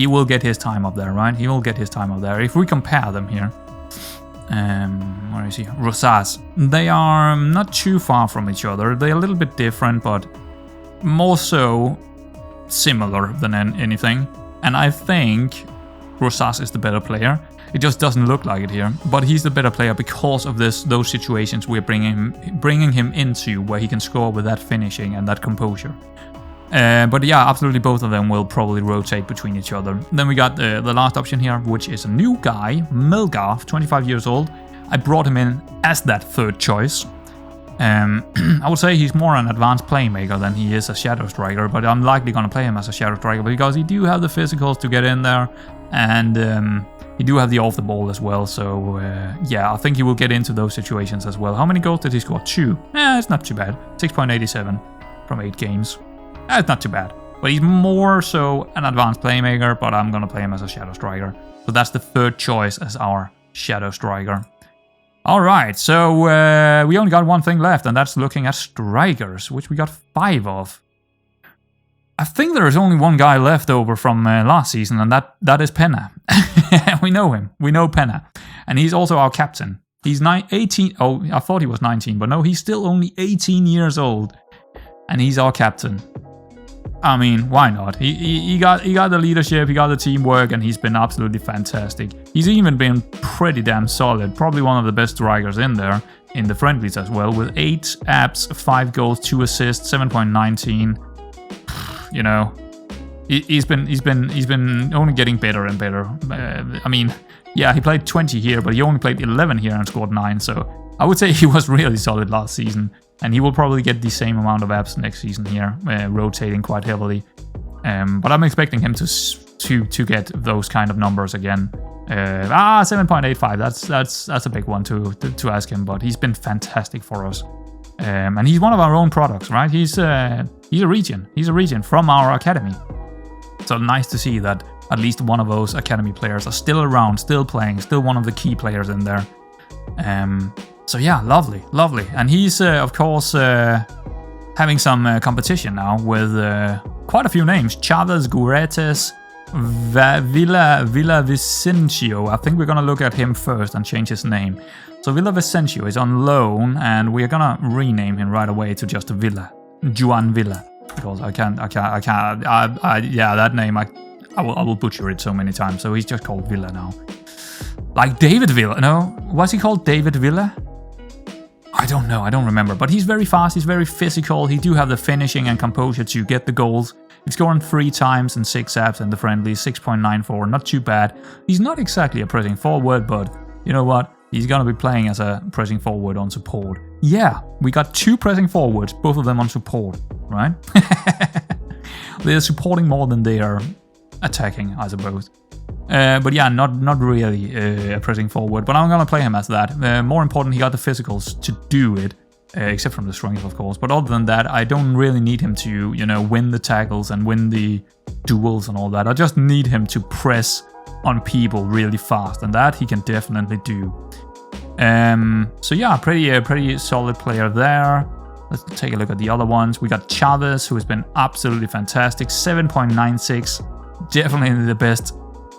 will get his time up there, right? He will get his time up there. If we compare them here, where is he? Rosas. They are not too far from each other. They're a little bit different, but more so similar than anything. And I think Rosas is the better player. It just doesn't look like it here, but he's the better player because of those situations we're bringing him into, where he can score with that finishing and that composure. But yeah, absolutely both of them will probably rotate between each other. Then we got the last option here, which is a new guy, Melgarth, 25 years old. I brought him in as that third choice. I would say he's more an advanced playmaker than he is a shadow striker, but I'm likely going to play him as a shadow striker because he do have the physicals to get in there, and he do have the off the ball as well. So yeah, I think he will get into those situations as well. How many goals did he score? 2. It's not too bad. 6.87 from 8 games. It's not too bad. But he's more so an advanced playmaker, but I'm going to play him as a shadow striker. So that's the third choice as our shadow striker. Alright, so we only got one thing left, and that's looking at strikers, which we got 5 of. I think there is only one guy left over from last season, and that is Penna. We know him. We know Penna. And he's also our captain. He's 18. Oh, I thought he was 19, but no, he's still only 18 years old. And he's our captain. I mean, why not? He got the leadership, he got the teamwork, and he's been absolutely fantastic. He's even been pretty damn solid. Probably one of the best strikers in there, in the friendlies as well, with 8 apps, 5 goals, 2 assists, 7.19. You know, he's been only getting better and better. I mean, yeah, he played 20 here, but he only played 11 here and scored 9. So I would say he was really solid last season. And he will probably get the same amount of apps next season here, rotating quite heavily. But I'm expecting him to get those kind of numbers again. 7.85. That's a big one to ask him. But he's been fantastic for us, and he's one of our own products, right? He's a region. He's a region from our academy. So nice to see that at least one of those academy players are still around, still playing, still one of the key players in there. So yeah, lovely. And he's, of course, having some competition now with quite a few names. Chavez, Guretes, Villavicencio. I think we're going to look at him first and change his name. So Villavicencio is on loan, and we're going to rename him right away to just Villa. Juan Villa. Because I can't, yeah, that name, I will butcher it so many times. So he's just called Villa now. Like David Villa. No, was he called David Villa? I don't know, I don't remember. But he's very fast, he's very physical. He do have the finishing and composure to get the goals. He's scored 3 times and 6 saves in the friendly, 6.94, not too bad. He's not exactly a pressing forward, but you know what? He's gonna be playing as a pressing forward on support. Yeah, we got 2 pressing forwards, both of them on support, right? They're supporting more than they are attacking, I suppose. But yeah, not really a pressing forward, but I'm gonna play him as that. More important, he got the physicals to do it. Except from the strength, of course. But other than that, I don't really need him to, you know, win the tackles and win the duels and all that. I just need him to press on people really fast, and that he can definitely do. So yeah, pretty solid player there. Let's take a look at the other ones. We got Chavez, who has been absolutely fantastic. 7.96, definitely the best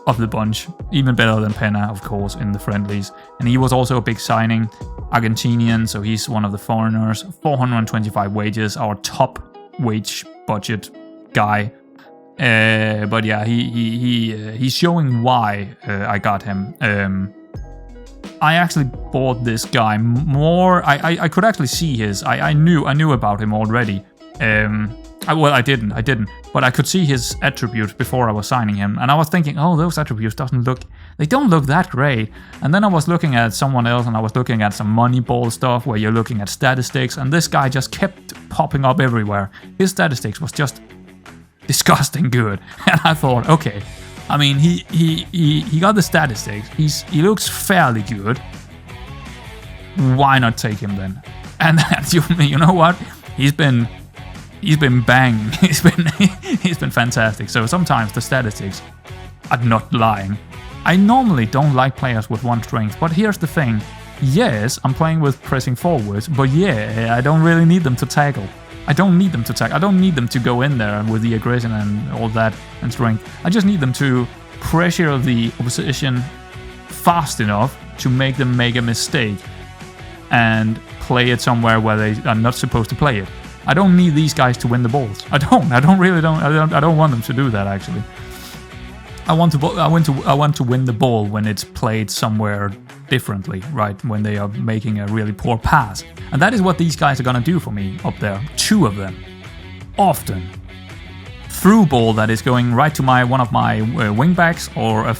of the bunch, even better than Pena, of course, in the friendlies. And he was also a big signing, Argentinian, so he's one of the foreigners. 425 wages, our top wage budget guy. But yeah, he's showing why I got him. I actually bought this guy more. I could actually see his. I knew about him already. Well, I didn't, but I could see his attributes before I was signing him, and I was thinking, oh, those attributes they don't look that great. And then I was looking at someone else, and I was looking at some Moneyball stuff where you're looking at statistics, and this guy just kept popping up everywhere. His statistics was just disgusting good, and I thought, okay, I mean, he got the statistics, he looks fairly good. Why not take him then? And you know what? He's been banging. He's been fantastic. So sometimes the statistics are not lying. I normally don't like players with 1 strength, but here's the thing. Yes, I'm playing with pressing forwards, but yeah, I don't really need them to tackle. I don't need them to tackle. I don't need them to go in there with the aggression and all that and strength. I just need them to pressure the opposition fast enough to make them make a mistake and play it somewhere where they are not supposed to play it. I don't need these guys to win the balls. I don't want them to do that, actually. I want to win the ball when it's played somewhere differently, right? When they are making a really poor pass. And that is what these guys are gonna do for me up there. 2 of them. Often. Through ball that is going right to one of my wingbacks, or a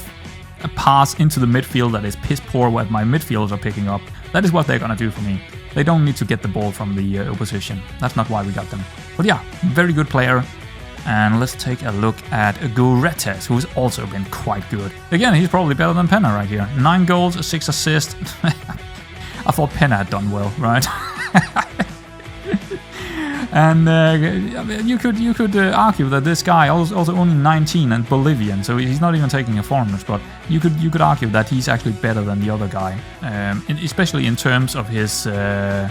pass into the midfield that is piss poor what my midfielders are picking up. That is what they're gonna do for me. They don't need to get the ball from the opposition. That's not why we got them. But yeah, very good player. And let's take a look at Goalkeepers, who's also been quite good. Again, he's probably better than Pena right here. 9 goals, 6 assists. I thought Pena had done well, right? And you could argue that this guy also only 19 and Bolivian, so he's not even taking a foreigner spot. You could argue that he's actually better than the other guy, especially in terms of his where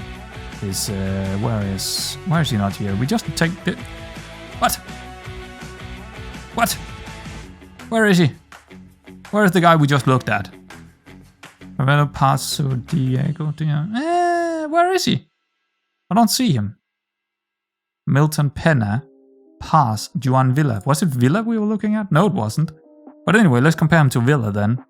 is he not here? We just take the, what? Where is he? Where is the guy we just looked at? Roberto Paso Diego. Where is he? I don't see him. Milton Pena, pass, Juan Villa. Was it Villa we were looking at? No, it wasn't. But anyway, let's compare him to Villa then.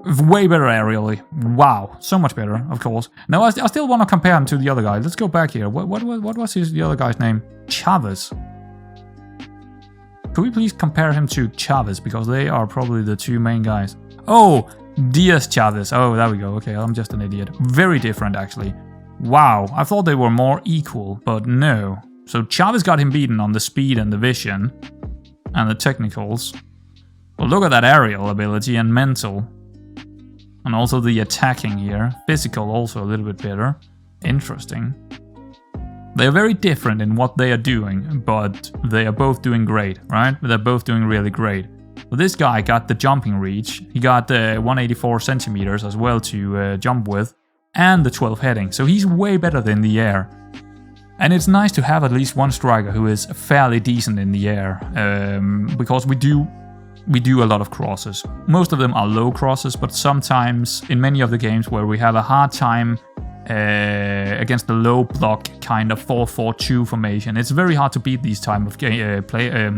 Way better aerially. Wow, so much better, of course. No, I still want to compare him to the other guy. Let's go back here. What was the other guy's name? Chavez. Could we please compare him to Chavez? Because they are probably the 2 main guys. Oh, Diaz Chavez. Oh, there we go. Okay, I'm just an idiot. Very different, actually. Wow, I thought they were more equal, but no. So Chavez got him beaten on the speed and the vision and the technicals. But look at that aerial ability and mental. And also the attacking here. Physical also a little bit better. Interesting. They're very different in what they are doing, but they are both doing great, right? They're both doing really great. So this guy got the jumping reach. He got 184 centimeters as well to jump with. And the 12 heading. So he's way better than the air. And it's nice to have at least one striker who is fairly decent in the air. Because we do a lot of crosses. Most of them are low crosses, but sometimes in many of the games where we have a hard time against the low block kind of 4-4-2 formation, it's very hard to beat these type of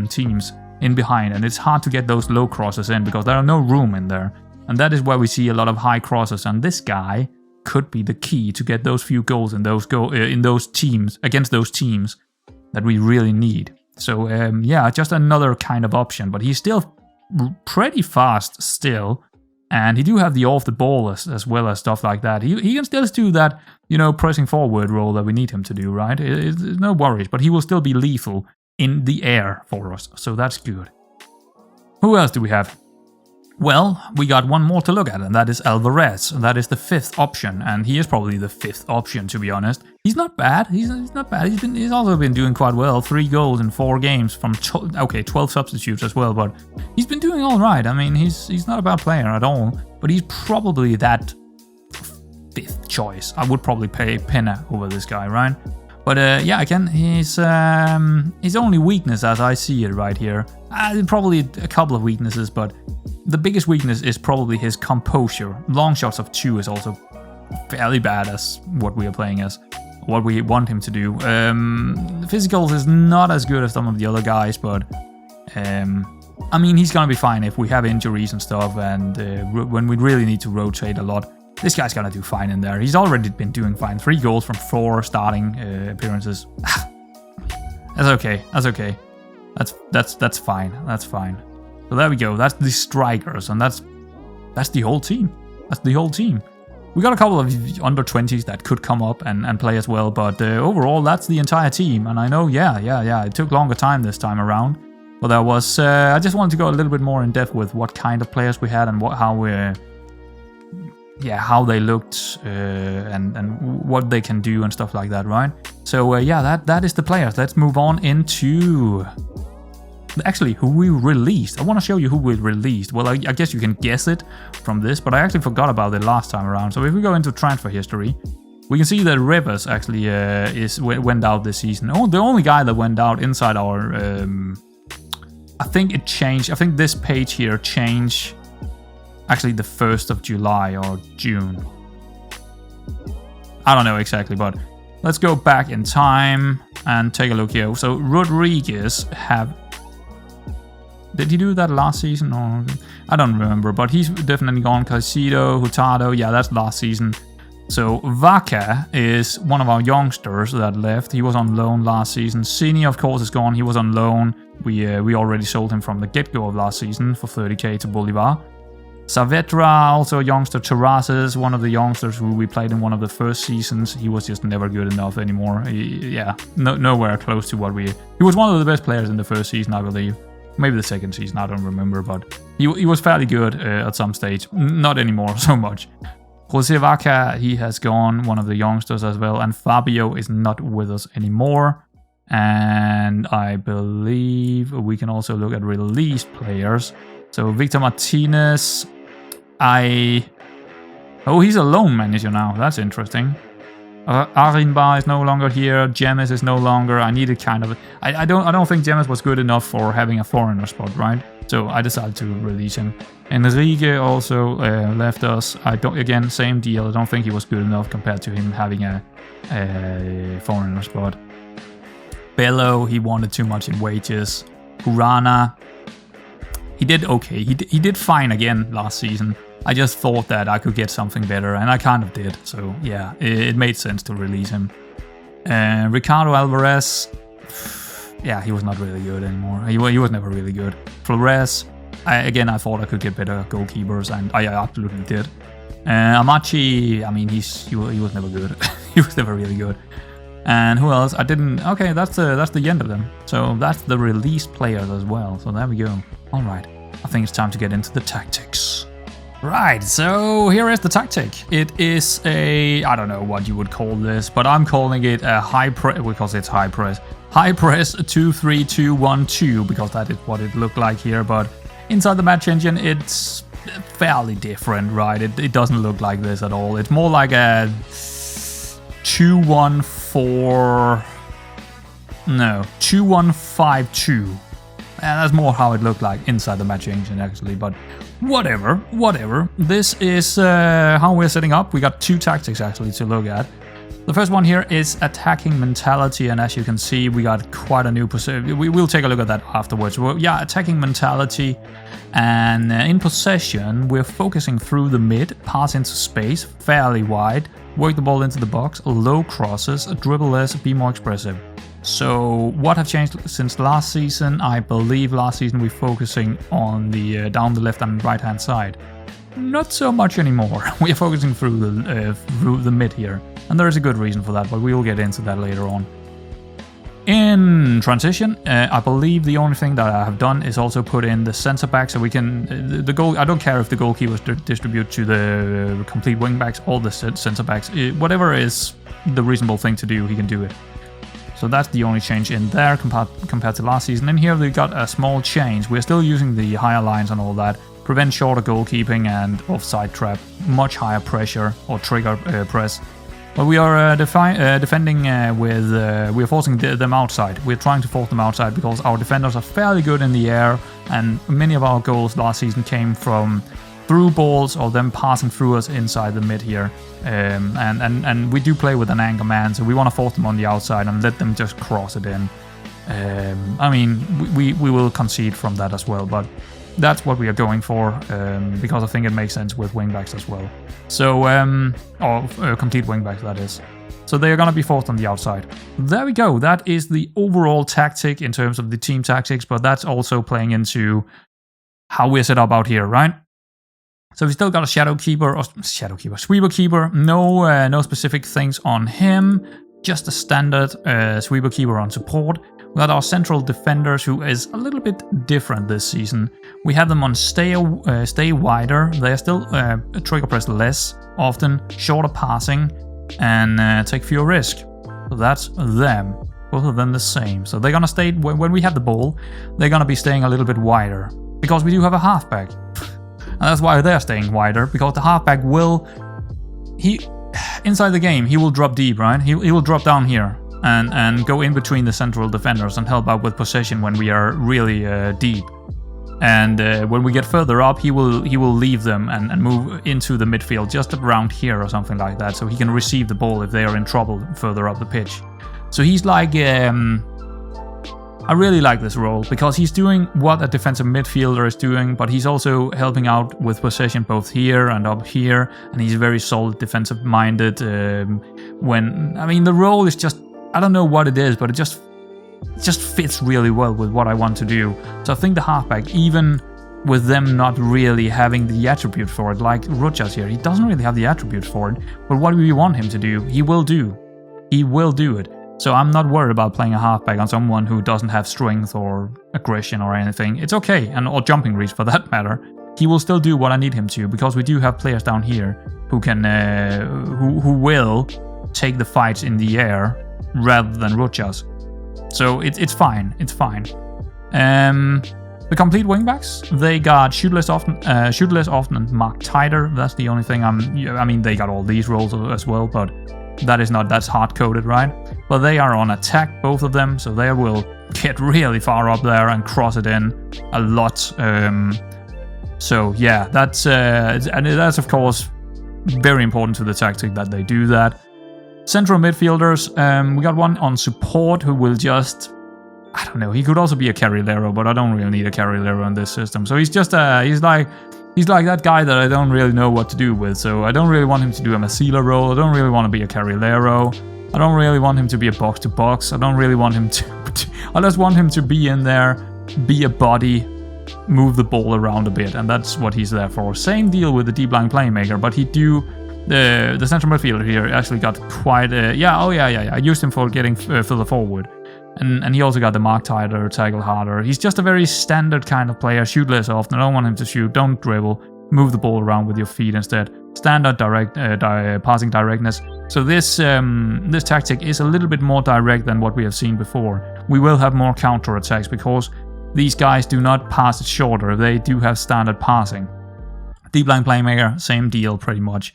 teams in behind, and it's hard to get those low crosses in because there are no room in there. And that is where we see a lot of high crosses, and this guy could be the key to get those few goals in those teams, against those teams that we really need. So yeah, just another kind of option, but he's still pretty fast still, and he do have the off the ball as well as stuff like that. He can still do that, you know, pressing forward role that we need him to do, right? It's no worries, but he will still be lethal in the air for us, so that's good. Who else do we have? Well, we got one more to look at, and that is Alvarez. That is the 5th option, and he is probably the 5th option, to be honest. He's not bad. He's not bad. He's also been doing quite well. 3 goals in 4 games from 12 substitutes as well, but he's been doing all right. I mean, he's not a bad player at all, but he's probably that 5th choice. I would probably pay Pena over this guy, right? But yeah, again, his only weakness, as I see it right here, probably a couple of weaknesses, but the biggest weakness is probably his composure. Long shots of 2 is also fairly bad as what we are playing as, what we want him to do. Physicals is not as good as some of the other guys, but I mean, he's gonna be fine if we have injuries and stuff, and when we really need to rotate a lot. This guy's gonna do fine in there. He's already been doing fine. 3 goals from 4 starting appearances. That's okay. That's okay. That's fine. That's fine. So there we go. That's the strikers, and that's the whole team. That's the whole team. We got a couple of under 20s that could come up and play as well, but overall that's the entire team. And I know, yeah, it took longer time this time around, but there was. I just wanted to go a little bit more in depth with what kind of players we had and how they looked and what they can do and stuff like that, right? So yeah, that is the players. Let's move on into actually who we released. I want to show you who we released. Well, I guess you can guess it from this, but I actually forgot about it last time around. So if we go into transfer history, we can see that Rivers actually went out this season. Oh, the only guy that went out inside our I think it changed. I think this page here changed actually the 1st of July or June. I don't know exactly, but let's go back in time and take a look here. So Rodriguez did he do that last season? Or I don't remember, but he's definitely gone. Casido, Hurtado, yeah, that's last season. So Vaca is one of our youngsters that left. He was on loan last season. Cini, of course, is gone. He was on loan. We already sold him from the get-go of last season for 30k to Bolivar. Saavedra, also a youngster. Terrazas, one of the youngsters who we played in one of the first seasons. He was just never good enough anymore. Nowhere close to what we... He was one of the best players in the first season, I believe. Maybe the second season, I don't remember, but he was fairly good at some stage. Not anymore so much. Jose Vaca, he has gone, one of the youngsters as well, and Fabio is not with us anymore. And I believe we can also look at released players. So Victor Martinez, oh, he's a loan manager now. That's interesting. Arinba is no longer here. James is no longer. I needed kind of. I don't think James was good enough for having a foreigner spot, right? So I decided to release him. Enrique also left us. Again, same deal. I don't think he was good enough compared to him having a foreigner spot. Bello, he wanted too much in wages. Urana, he did okay. He did fine again last season. I just thought that I could get something better, and I kind of did. So yeah, it made sense to release him. Ricardo Alvarez, yeah, he was not really good anymore. He was never really good. Flores, I thought I could get better goalkeepers, and I absolutely did. Amachi, I mean, he was never good. He was never really good. And who else? I didn't. Okay, that's the end of them. So that's the released players as well. So there we go. All right, I think it's time to get into the tactics. Right, so here is the tactic. It is I don't know what you would call this, but I'm calling it a high press, because it's high press. High press 2-3-2-1-2, because that is what it looked like here, but inside the match engine, it's fairly different, right? It doesn't look like this at all. It's more like a 2-1-5-2. And that's more how it looked like inside the match engine, actually, but whatever. This is how we're setting up. We got 2 tactics, actually, to look at. The first one here is attacking mentality, and as you can see, we got quite a new position. We'll take a look at that afterwards. Well, yeah, attacking mentality, and in possession, we're focusing through the mid, pass into space, fairly wide, work the ball into the box, low crosses, dribble less, be more expressive. So what have changed since last season? I believe last season we're focusing on the down the left and right hand side. Not so much anymore. We are focusing through the mid here, and there is a good reason for that, but we will get into that later on. In transition, I believe the only thing that I have done is also put in the centre back, so we can the goal. I don't care if the goalkeepers distribute to the complete wing backs or the centre backs. Whatever is the reasonable thing to do, he can do it. So that's the only change in there compared to last season. And here we got a small change. We're still using the higher lines and all that. Prevent shorter goalkeeping and offside trap, much higher pressure or trigger press. But we are defending with, we are forcing them outside. We're trying to force them outside because our defenders are fairly good in the air, and many of our goals last season came from through balls or them passing through us inside the mid here. And we do play with an anchor man, so we want to force them on the outside and let them just cross it in. I mean, we will concede from that as well, but that's what we are going for, because I think it makes sense with wingbacks as well. So, or complete wingbacks, that is. So they are going to be forced on the outside. There we go. That is the overall tactic in terms of the team tactics, but that's also playing into how we're set up out here, right? So we still got a sweeper keeper. No specific things on him. Just a standard sweeper keeper on support. We got our central defenders, who is a little bit different this season. We have them on stay wider. They are still trigger press less often, shorter passing, and take fewer risk. So that's them. Both of them the same. So they're gonna stay when we have the ball. They're gonna be staying a little bit wider because we do have a halfback, and that's why they're staying wider, because the halfback will inside the game he will drop deep, right? He will drop down here. And go in between the central defenders and help out with possession when we are really deep. And when we get further up, he will leave them and move into the midfield, just around here or something like that, so he can receive the ball if they are in trouble further up the pitch. So he's like, I really like this role because he's doing what a defensive midfielder is doing, but he's also helping out with possession both here and up here, and he's very solid, defensive-minded. The role is just, I don't know what it is, but it just fits really well with what I want to do. So I think the halfback, even with them not really having the attribute for it, like Rojas here, he doesn't really have the attribute for it, but what we want him to do, he will do. He will do it. So I'm not worried about playing a halfback on someone who doesn't have strength or aggression or anything. It's okay, or jumping reach for that matter. He will still do what I need him to, because we do have players down here who can, who will take the fights in the air rather than Rojas. So it's fine. It's fine. The complete wingbacks, they got shoot less often and mark tighter. That's the only thing they got all these roles as well, but that's hard coded, right? But they are on attack, both of them, so they will get really far up there and cross it in a lot. So yeah, that's of course very important to the tactic that they do that. Central midfielders, we got one on support who will just, I don't know, he could also be a carrilero, but I don't really need a carrilero in this system. So he's just he's like that guy that I don't really know what to do with. So I don't really want him to do a Masila role. I don't really want to be a carrilero. I don't really want him to be a box to box. I don't really want him to I just want him to be in there, be a body, move the ball around a bit, and that's what he's there for. Same deal with the deep line playmaker, but the central midfielder here actually got quite I used him for getting further forward, and he also got the mark tighter, tackle harder. He's just a very standard kind of player. Shoot less often. I don't want him to shoot. Don't dribble. Move the ball around with your feet instead. Standard passing directness. So this tactic is a little bit more direct than what we have seen before. We will have more counter attacks because these guys do not pass it shorter. They do have standard passing. Deep line playmaker, same deal pretty much.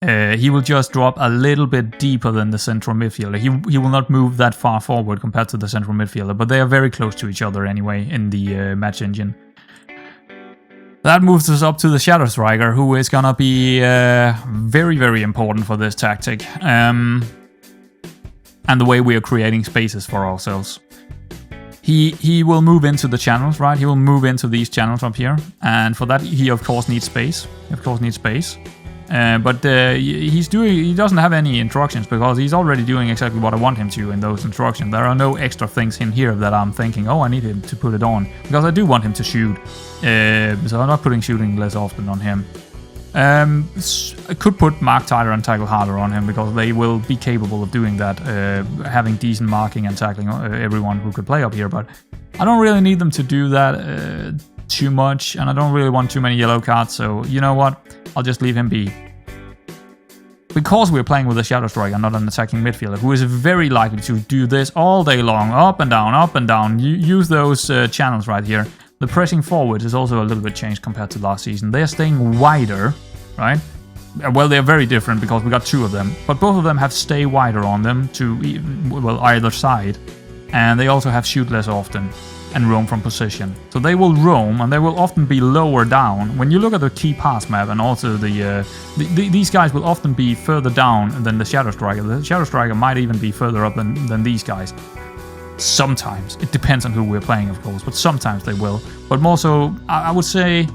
He will just drop a little bit deeper than the central midfielder. He will not move that far forward compared to the central midfielder, but they are very close to each other anyway in the match engine. That moves us up to the shadow striker, who is gonna be very, very important for this tactic. and the way we are creating spaces for ourselves. He will move into the channels, right? He will move into these channels up here, and for that he of course needs space. But he doesn't have any instructions because he's already doing exactly what I want him to in those instructions. There are no extra things in here that I'm thinking, oh, I need him to put it on, because I do want him to shoot. So I'm not putting shooting less often on him. I could put mark tighter and tackle harder on him because they will be capable of doing that, having decent marking and tackling everyone who could play up here. But I don't really need them to do that too much, and I don't really want too many yellow cards, so you know what? I'll just leave him be. Because we're playing with a shadow striker, not an attacking midfielder, who is very likely to do this all day long, up and down. Use those channels right here. The pressing forwards is also a little bit changed compared to last season. They are staying wider, right? Well, they're very different because we got two of them, but both of them have stay wider on them to, well, either side, and they also have shoot less often and roam from position. So they will roam, and they will often be lower down. When you look at the key pass map, and also these guys will often be further down than the shadow striker. The shadow striker might even be further up than these guys. Sometimes. It depends on who we're playing, of course, but sometimes they will. But more so, I would say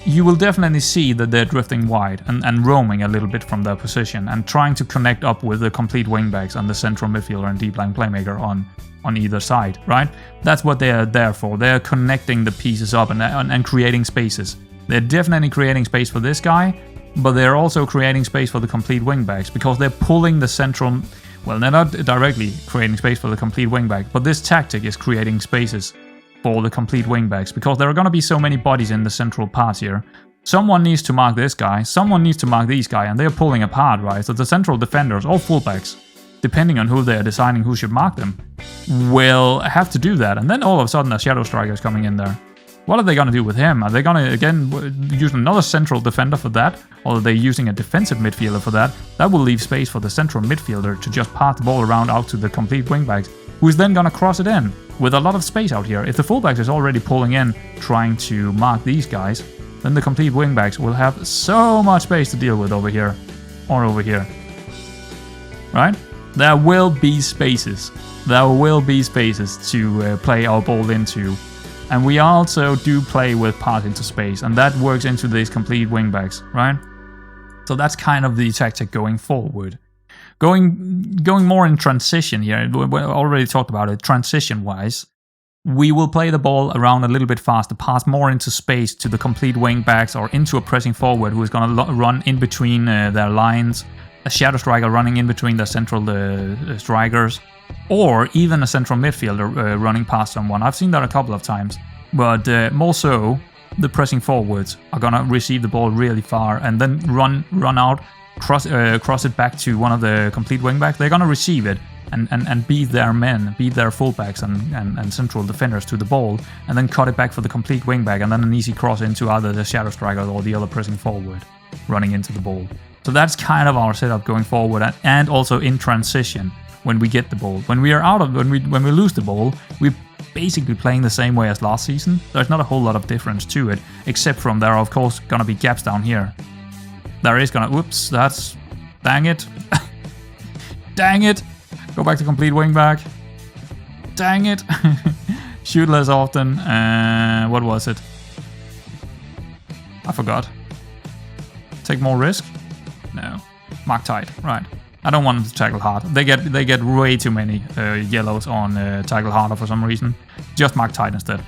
you will definitely see that they're drifting wide and roaming a little bit from their position and trying to connect up with the complete wingbacks and the central midfielder and deep line playmaker on either side, right? That's what they are there for. They're connecting the pieces up and creating spaces. They're definitely creating space for this guy, but they're also creating space for the complete wingbacks because they're pulling the central... Well, they're not directly creating space for the complete wingback, but this tactic is creating spaces for the complete wingbacks because there are going to be so many bodies in the central part here. Someone needs to mark this guy, someone needs to mark these guys, and they're pulling apart, right? So the central defenders, or fullbacks, depending on who they're deciding who should mark them, will have to do that. And then all of a sudden a shadow striker is coming in there. What are they going to do with him? Are they going to, again, use another central defender for that? Or are they using a defensive midfielder for that? That will leave space for the central midfielder to just pass the ball around out to the complete wingbacks, who is then going to cross it in with a lot of space out here. If the fullbacks is already pulling in, trying to mark these guys, then the complete wingbacks will have so much space to deal with over here or over here. Right? There will be spaces. There will be spaces to play our ball into. And we also do play with pass into space, and that works into these complete wingbacks, right? So that's kind of the tactic going forward. Going more in transition here, we already talked about it, transition-wise. We will play the ball around a little bit faster, pass more into space to the complete wingbacks or into a pressing forward who is going to run in between their lines, a shadow striker running in between the central strikers, or even a central midfielder running past someone. I've seen that a couple of times, but more so, the pressing forwards are gonna receive the ball really far and then run out, cross it back to one of the complete wingbacks. They're gonna receive it and beat their men, beat their fullbacks and central defenders to the ball, and then cut it back for the complete wingback, and then an easy cross into either the shadow striker or the other pressing forward running into the ball. So that's kind of our setup going forward, and also in transition. When we get the ball, when we lose the ball, we're basically playing the same way as last season. There's not a whole lot of difference to it, except from there are of course gonna be gaps down here. There is gonna, whoops, that's, dang it, dang it, go back to complete wingback, dang it, shoot less often, what was it? I forgot. Take more risk? No, mark tight, right. I don't want them to tackle hard. They get way too many yellows on tackle harder for some reason. Just mark tight instead.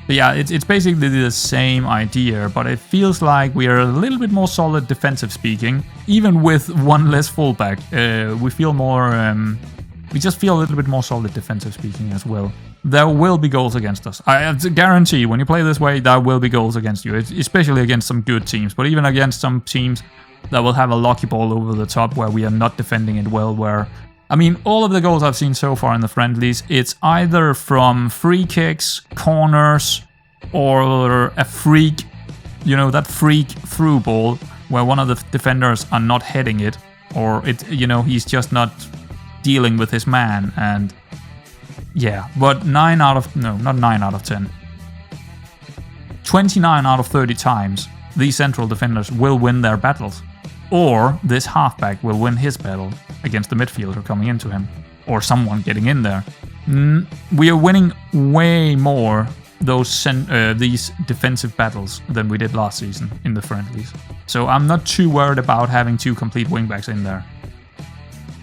But yeah, it's basically the same idea, but it feels like we are a little bit more solid defensive speaking. Even with one less fullback, we feel more... we just feel a little bit more solid defensive speaking as well. There will be goals against us. I guarantee when you play this way, there will be goals against you. Especially against some good teams, but even against some teams that will have a lucky ball over the top where we are not defending it well, where... I mean, all of the goals I've seen so far in the friendlies, it's either from free kicks, corners, or a freak, you know, that freak through ball where one of the defenders are not heading it, or it, you know, he's just not dealing with his man, and yeah, but 29 out of 30 times, these central defenders will win their battles. Or this halfback will win his battle. against the midfielder coming into him, or someone getting in there. We are winning way more these defensive battles than we did last season in the friendlies. So I'm not too worried about having 2 complete wingbacks in there.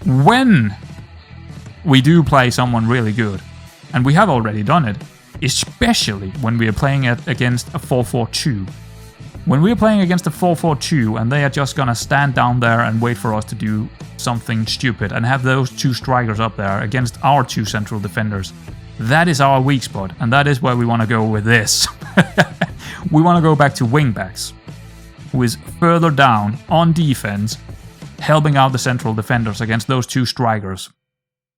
When we do play someone really good, and we have already done it, especially when we are playing against a 4-4-2. When we are playing against a 4-4-2 and they are just gonna stand down there and wait for us to do something stupid and have those 2 strikers up there against our 2 central defenders, that is our weak spot, and that is where we want to go with this. We want to go back to wingbacks, who is further down on defense, helping out the central defenders against those 2 strikers,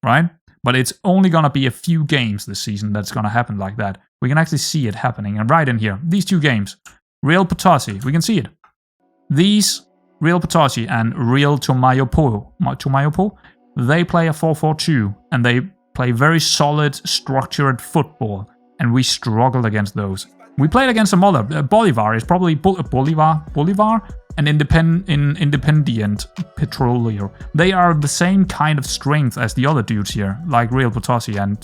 right? But it's only going to be a few games this season that's going to happen like that. We can actually see it happening, and right in here, these 2 games, Real Potosí, we can see it. These, Real Potosí and Real Tomayapo, they play a 4-4-2, and they play very solid, structured football, and we struggled against those. We played against some other. Bolivar is probably Bolivar and Independiente Petrolero. They are the same kind of strength as the other dudes here, like Real Potosí and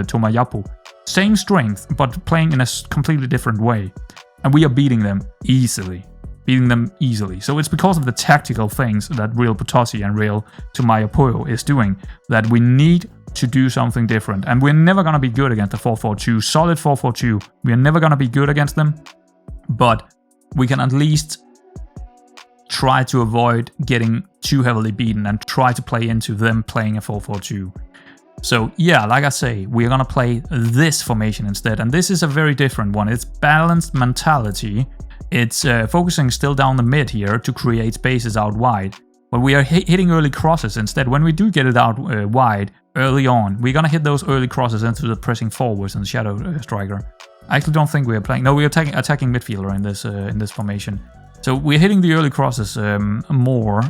Tomayapo. Same strength, but playing in a completely different way. And we are beating them easily. So it's because of the tactical things that Real Potosí and Real Tomayapo is doing that we need to do something different. And we're never going to be good against a 4-4-2, solid 4-4-2. We're never going to be good against them, but we can at least try to avoid getting too heavily beaten and try to play into them playing a 4-4-2. So yeah, like I say, we're going to play this formation instead, and this is a very different one. It's balanced mentality. It's focusing still down the mid here to create spaces out wide, but we are hitting early crosses instead. When we do get it out wide early on, we're going to hit those early crosses into the pressing forwards and shadow striker. I actually don't think we are playing. No, we are attacking midfielder in this formation. So we're hitting the early crosses more,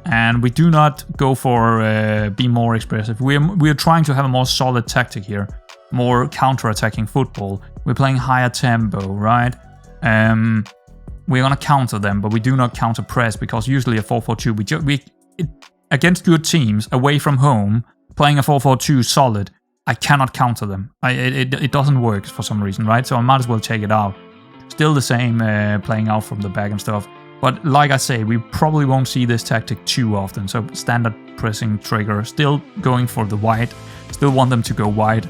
and we do not go for be more expressive. We're trying to have a more solid tactic here, more counter-attacking football. We're playing higher tempo, right? We're gonna counter them, but we do not counter press, because usually a 4-4-2 against good teams away from home, playing a 4-4-2 solid, I cannot counter them. It doesn't work for some reason, right? So I might as well take it out. Still the same, playing out from the back and stuff. But like I say, we probably won't see this tactic too often. So standard pressing trigger, still going for the wide. Still want them to go wide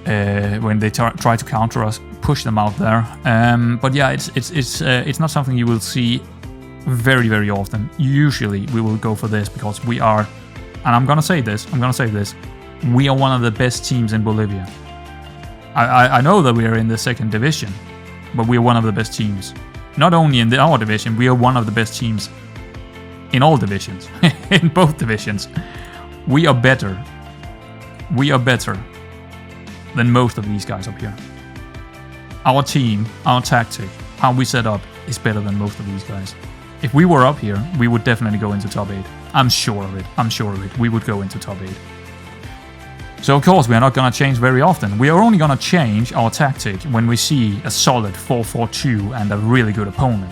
when they try to counter us, push them out there. But yeah, it's not something you will see very, very often. Usually we will go for this because we are, and I'm gonna say this, we are one of the best teams in Bolivia. I know that we are in the 2nd division, but we are one of the best teams. Not only in our division, we are one of the best teams in all divisions, in both divisions. We are better. We are better than most of these guys up here. Our team, our tactic, how we set up is better than most of these guys. If we were up here, we would definitely go into top 8. I'm sure of it. We would go into top 8. So of course we are not going to change very often. We are only going to change our tactic when we see a solid 4-4-2 and a really good opponent,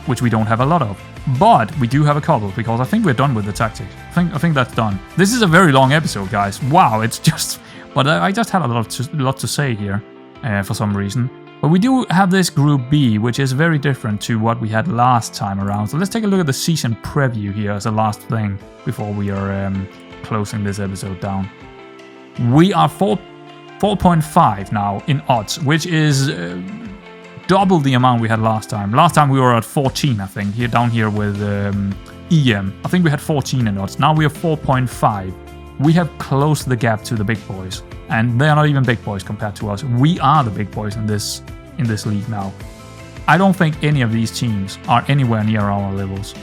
which we don't have a lot of. But we do have a couple, because I think we're done with the tactic. I think that's done. This is a very long episode, guys. Wow, it's just... But I just had a lot to say here for some reason. But we do have this Group B, which is very different to what we had last time around. So let's take a look at the season preview here as a last thing before we are closing this episode down. We are 4.5 now in odds, which is double the amount we had last time. Last time we were at 14, I think, down here with EM. I think we had 14 in odds. Now we are 4.5. We have closed the gap to the big boys, and they are not even big boys compared to us. We are the big boys in this league now. I don't think any of these teams are anywhere near our levels.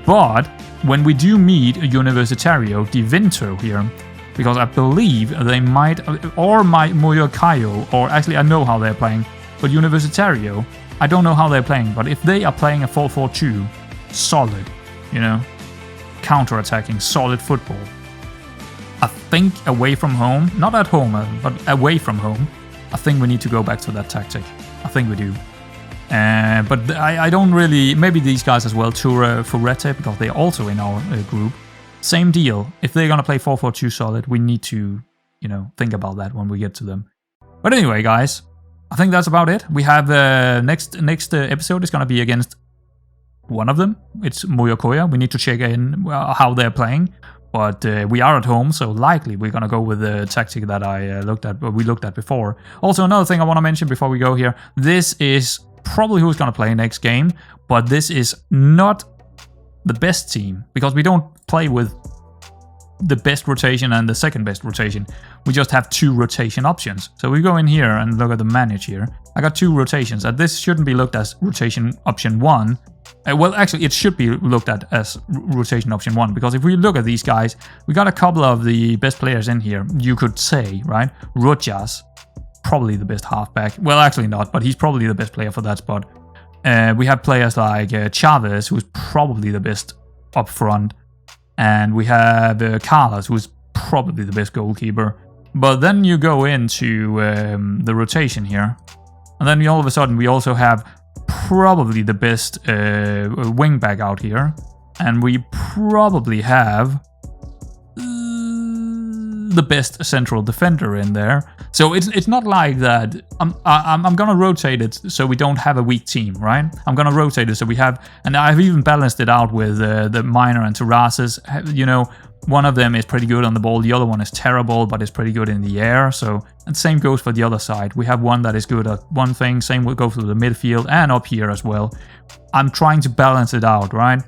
But when we do meet Universitario di Vinto here, because I believe they might, or Moyokayo, or actually I know how they're playing, but Universitario, I don't know how they're playing, but if they are playing a 4-4-2, solid, counter-attacking, solid football, I think away from home, not at home, but away from home, I think we need to go back to that tactic. I think we do. But I don't really, maybe these guys as well, Tura Furete, because they're also in our group. same deal. If they're gonna play 4-4-2 solid, we need to, you know, think about that when we get to them. But anyway, guys, I think that's about it. We have next episode is gonna be against one of them. It's Moyokoya. We need to check in how they're playing. But we are at home, so likely we're gonna go with the tactic that we looked at before. Also, another thing I want to mention before we go here: this is probably who's gonna play next game, but this is not the best team because we don't play with the best rotation and the second best rotation. We just have 2 rotation options. So we go in here and look at the manage here. I got 2 rotations, and this shouldn't be looked as rotation option 1. Well, actually, it should be looked at as rotation option 1, because if we look at these guys, we got a couple of the best players in here, you could say, right? Rojas, probably the best halfback. Well, actually not, but he's probably the best player for that spot. We have players like Chavez, who's probably the best up front. And we have Carlos, who's probably the best goalkeeper. But then you go into the rotation here. And then all of a sudden we also have probably the best wing back out here. And we probably have the best central defender in there. So it's not like that. I'm gonna rotate it so we don't have a weak team, right? I'm gonna rotate it so we have, and I've even balanced it out with the Minor and Terrazas. You know, one of them is pretty good on the ball, the other one is terrible, but is pretty good in the air. So, and same goes for the other side. We have one that is good at one thing, same will go for the midfield and up here as well. I'm trying to balance it out, right?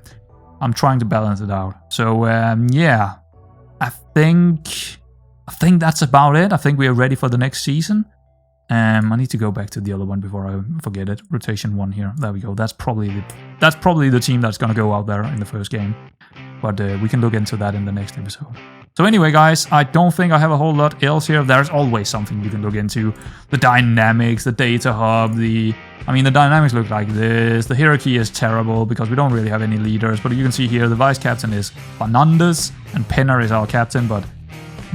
I'm trying to balance it out. So yeah, I think that's about it. I think we are ready for the next season. I need to go back to the other one before I forget it. Rotation 1 here. There we go. That's probably the team that's gonna go out there in the first game. But we can look into that in the next episode. So anyway, guys, I don't think I have a whole lot else here. There's always something you can look into. The dynamics, the data hub, the dynamics look like this. The hierarchy is terrible because we don't really have any leaders. But you can see here the vice captain is Fernandez and Penner is our captain, but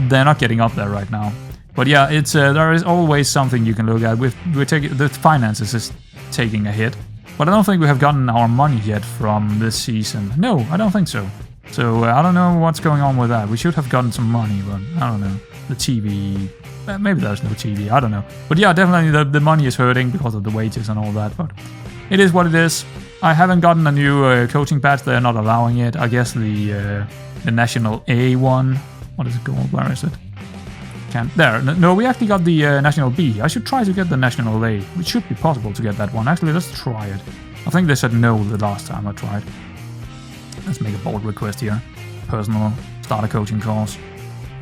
they're not getting up there right now. But yeah, it's there is always something you can look at. We're taking the finances is taking a hit, but I don't think we have gotten our money yet from this season. No, I don't think so. So I don't know what's going on with that. We should have gotten some money, but I don't know. The TV, maybe there's no TV. I don't know. But yeah, definitely the money is hurting because of the wages and all that. But it is what it is. I haven't gotten a new coaching badge. They're not allowing it. I guess the National A one. What is it called? Where is it? There. No, we actually got the National B. I should try to get the National A. It should be possible to get that one. Actually, let's try it. I think they said no the last time I tried. Let's make a bold request here. Personal. Start a coaching course.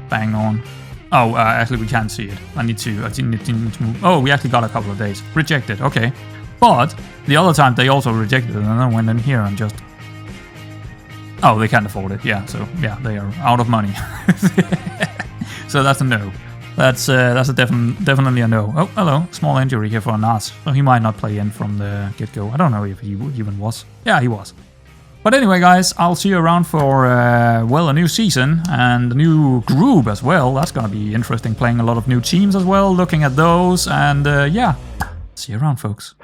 Bang on. Oh, actually we can't see it. I need to move. Oh, we actually got a couple of days. Rejected. Okay. But the other time they also rejected it, and I went in here and just... Oh, they can't afford it. Yeah, so yeah, they are out of money. So that's a no. That's a definitely a no. Oh, hello. Small injury here for Nas. So he might not play in from the get-go. I don't know if he even was. Yeah, he was. But anyway, guys, I'll see you around for, well, a new season and a new group as well. That's going to be interesting, playing a lot of new teams as well, looking at those. And yeah, see you around, folks.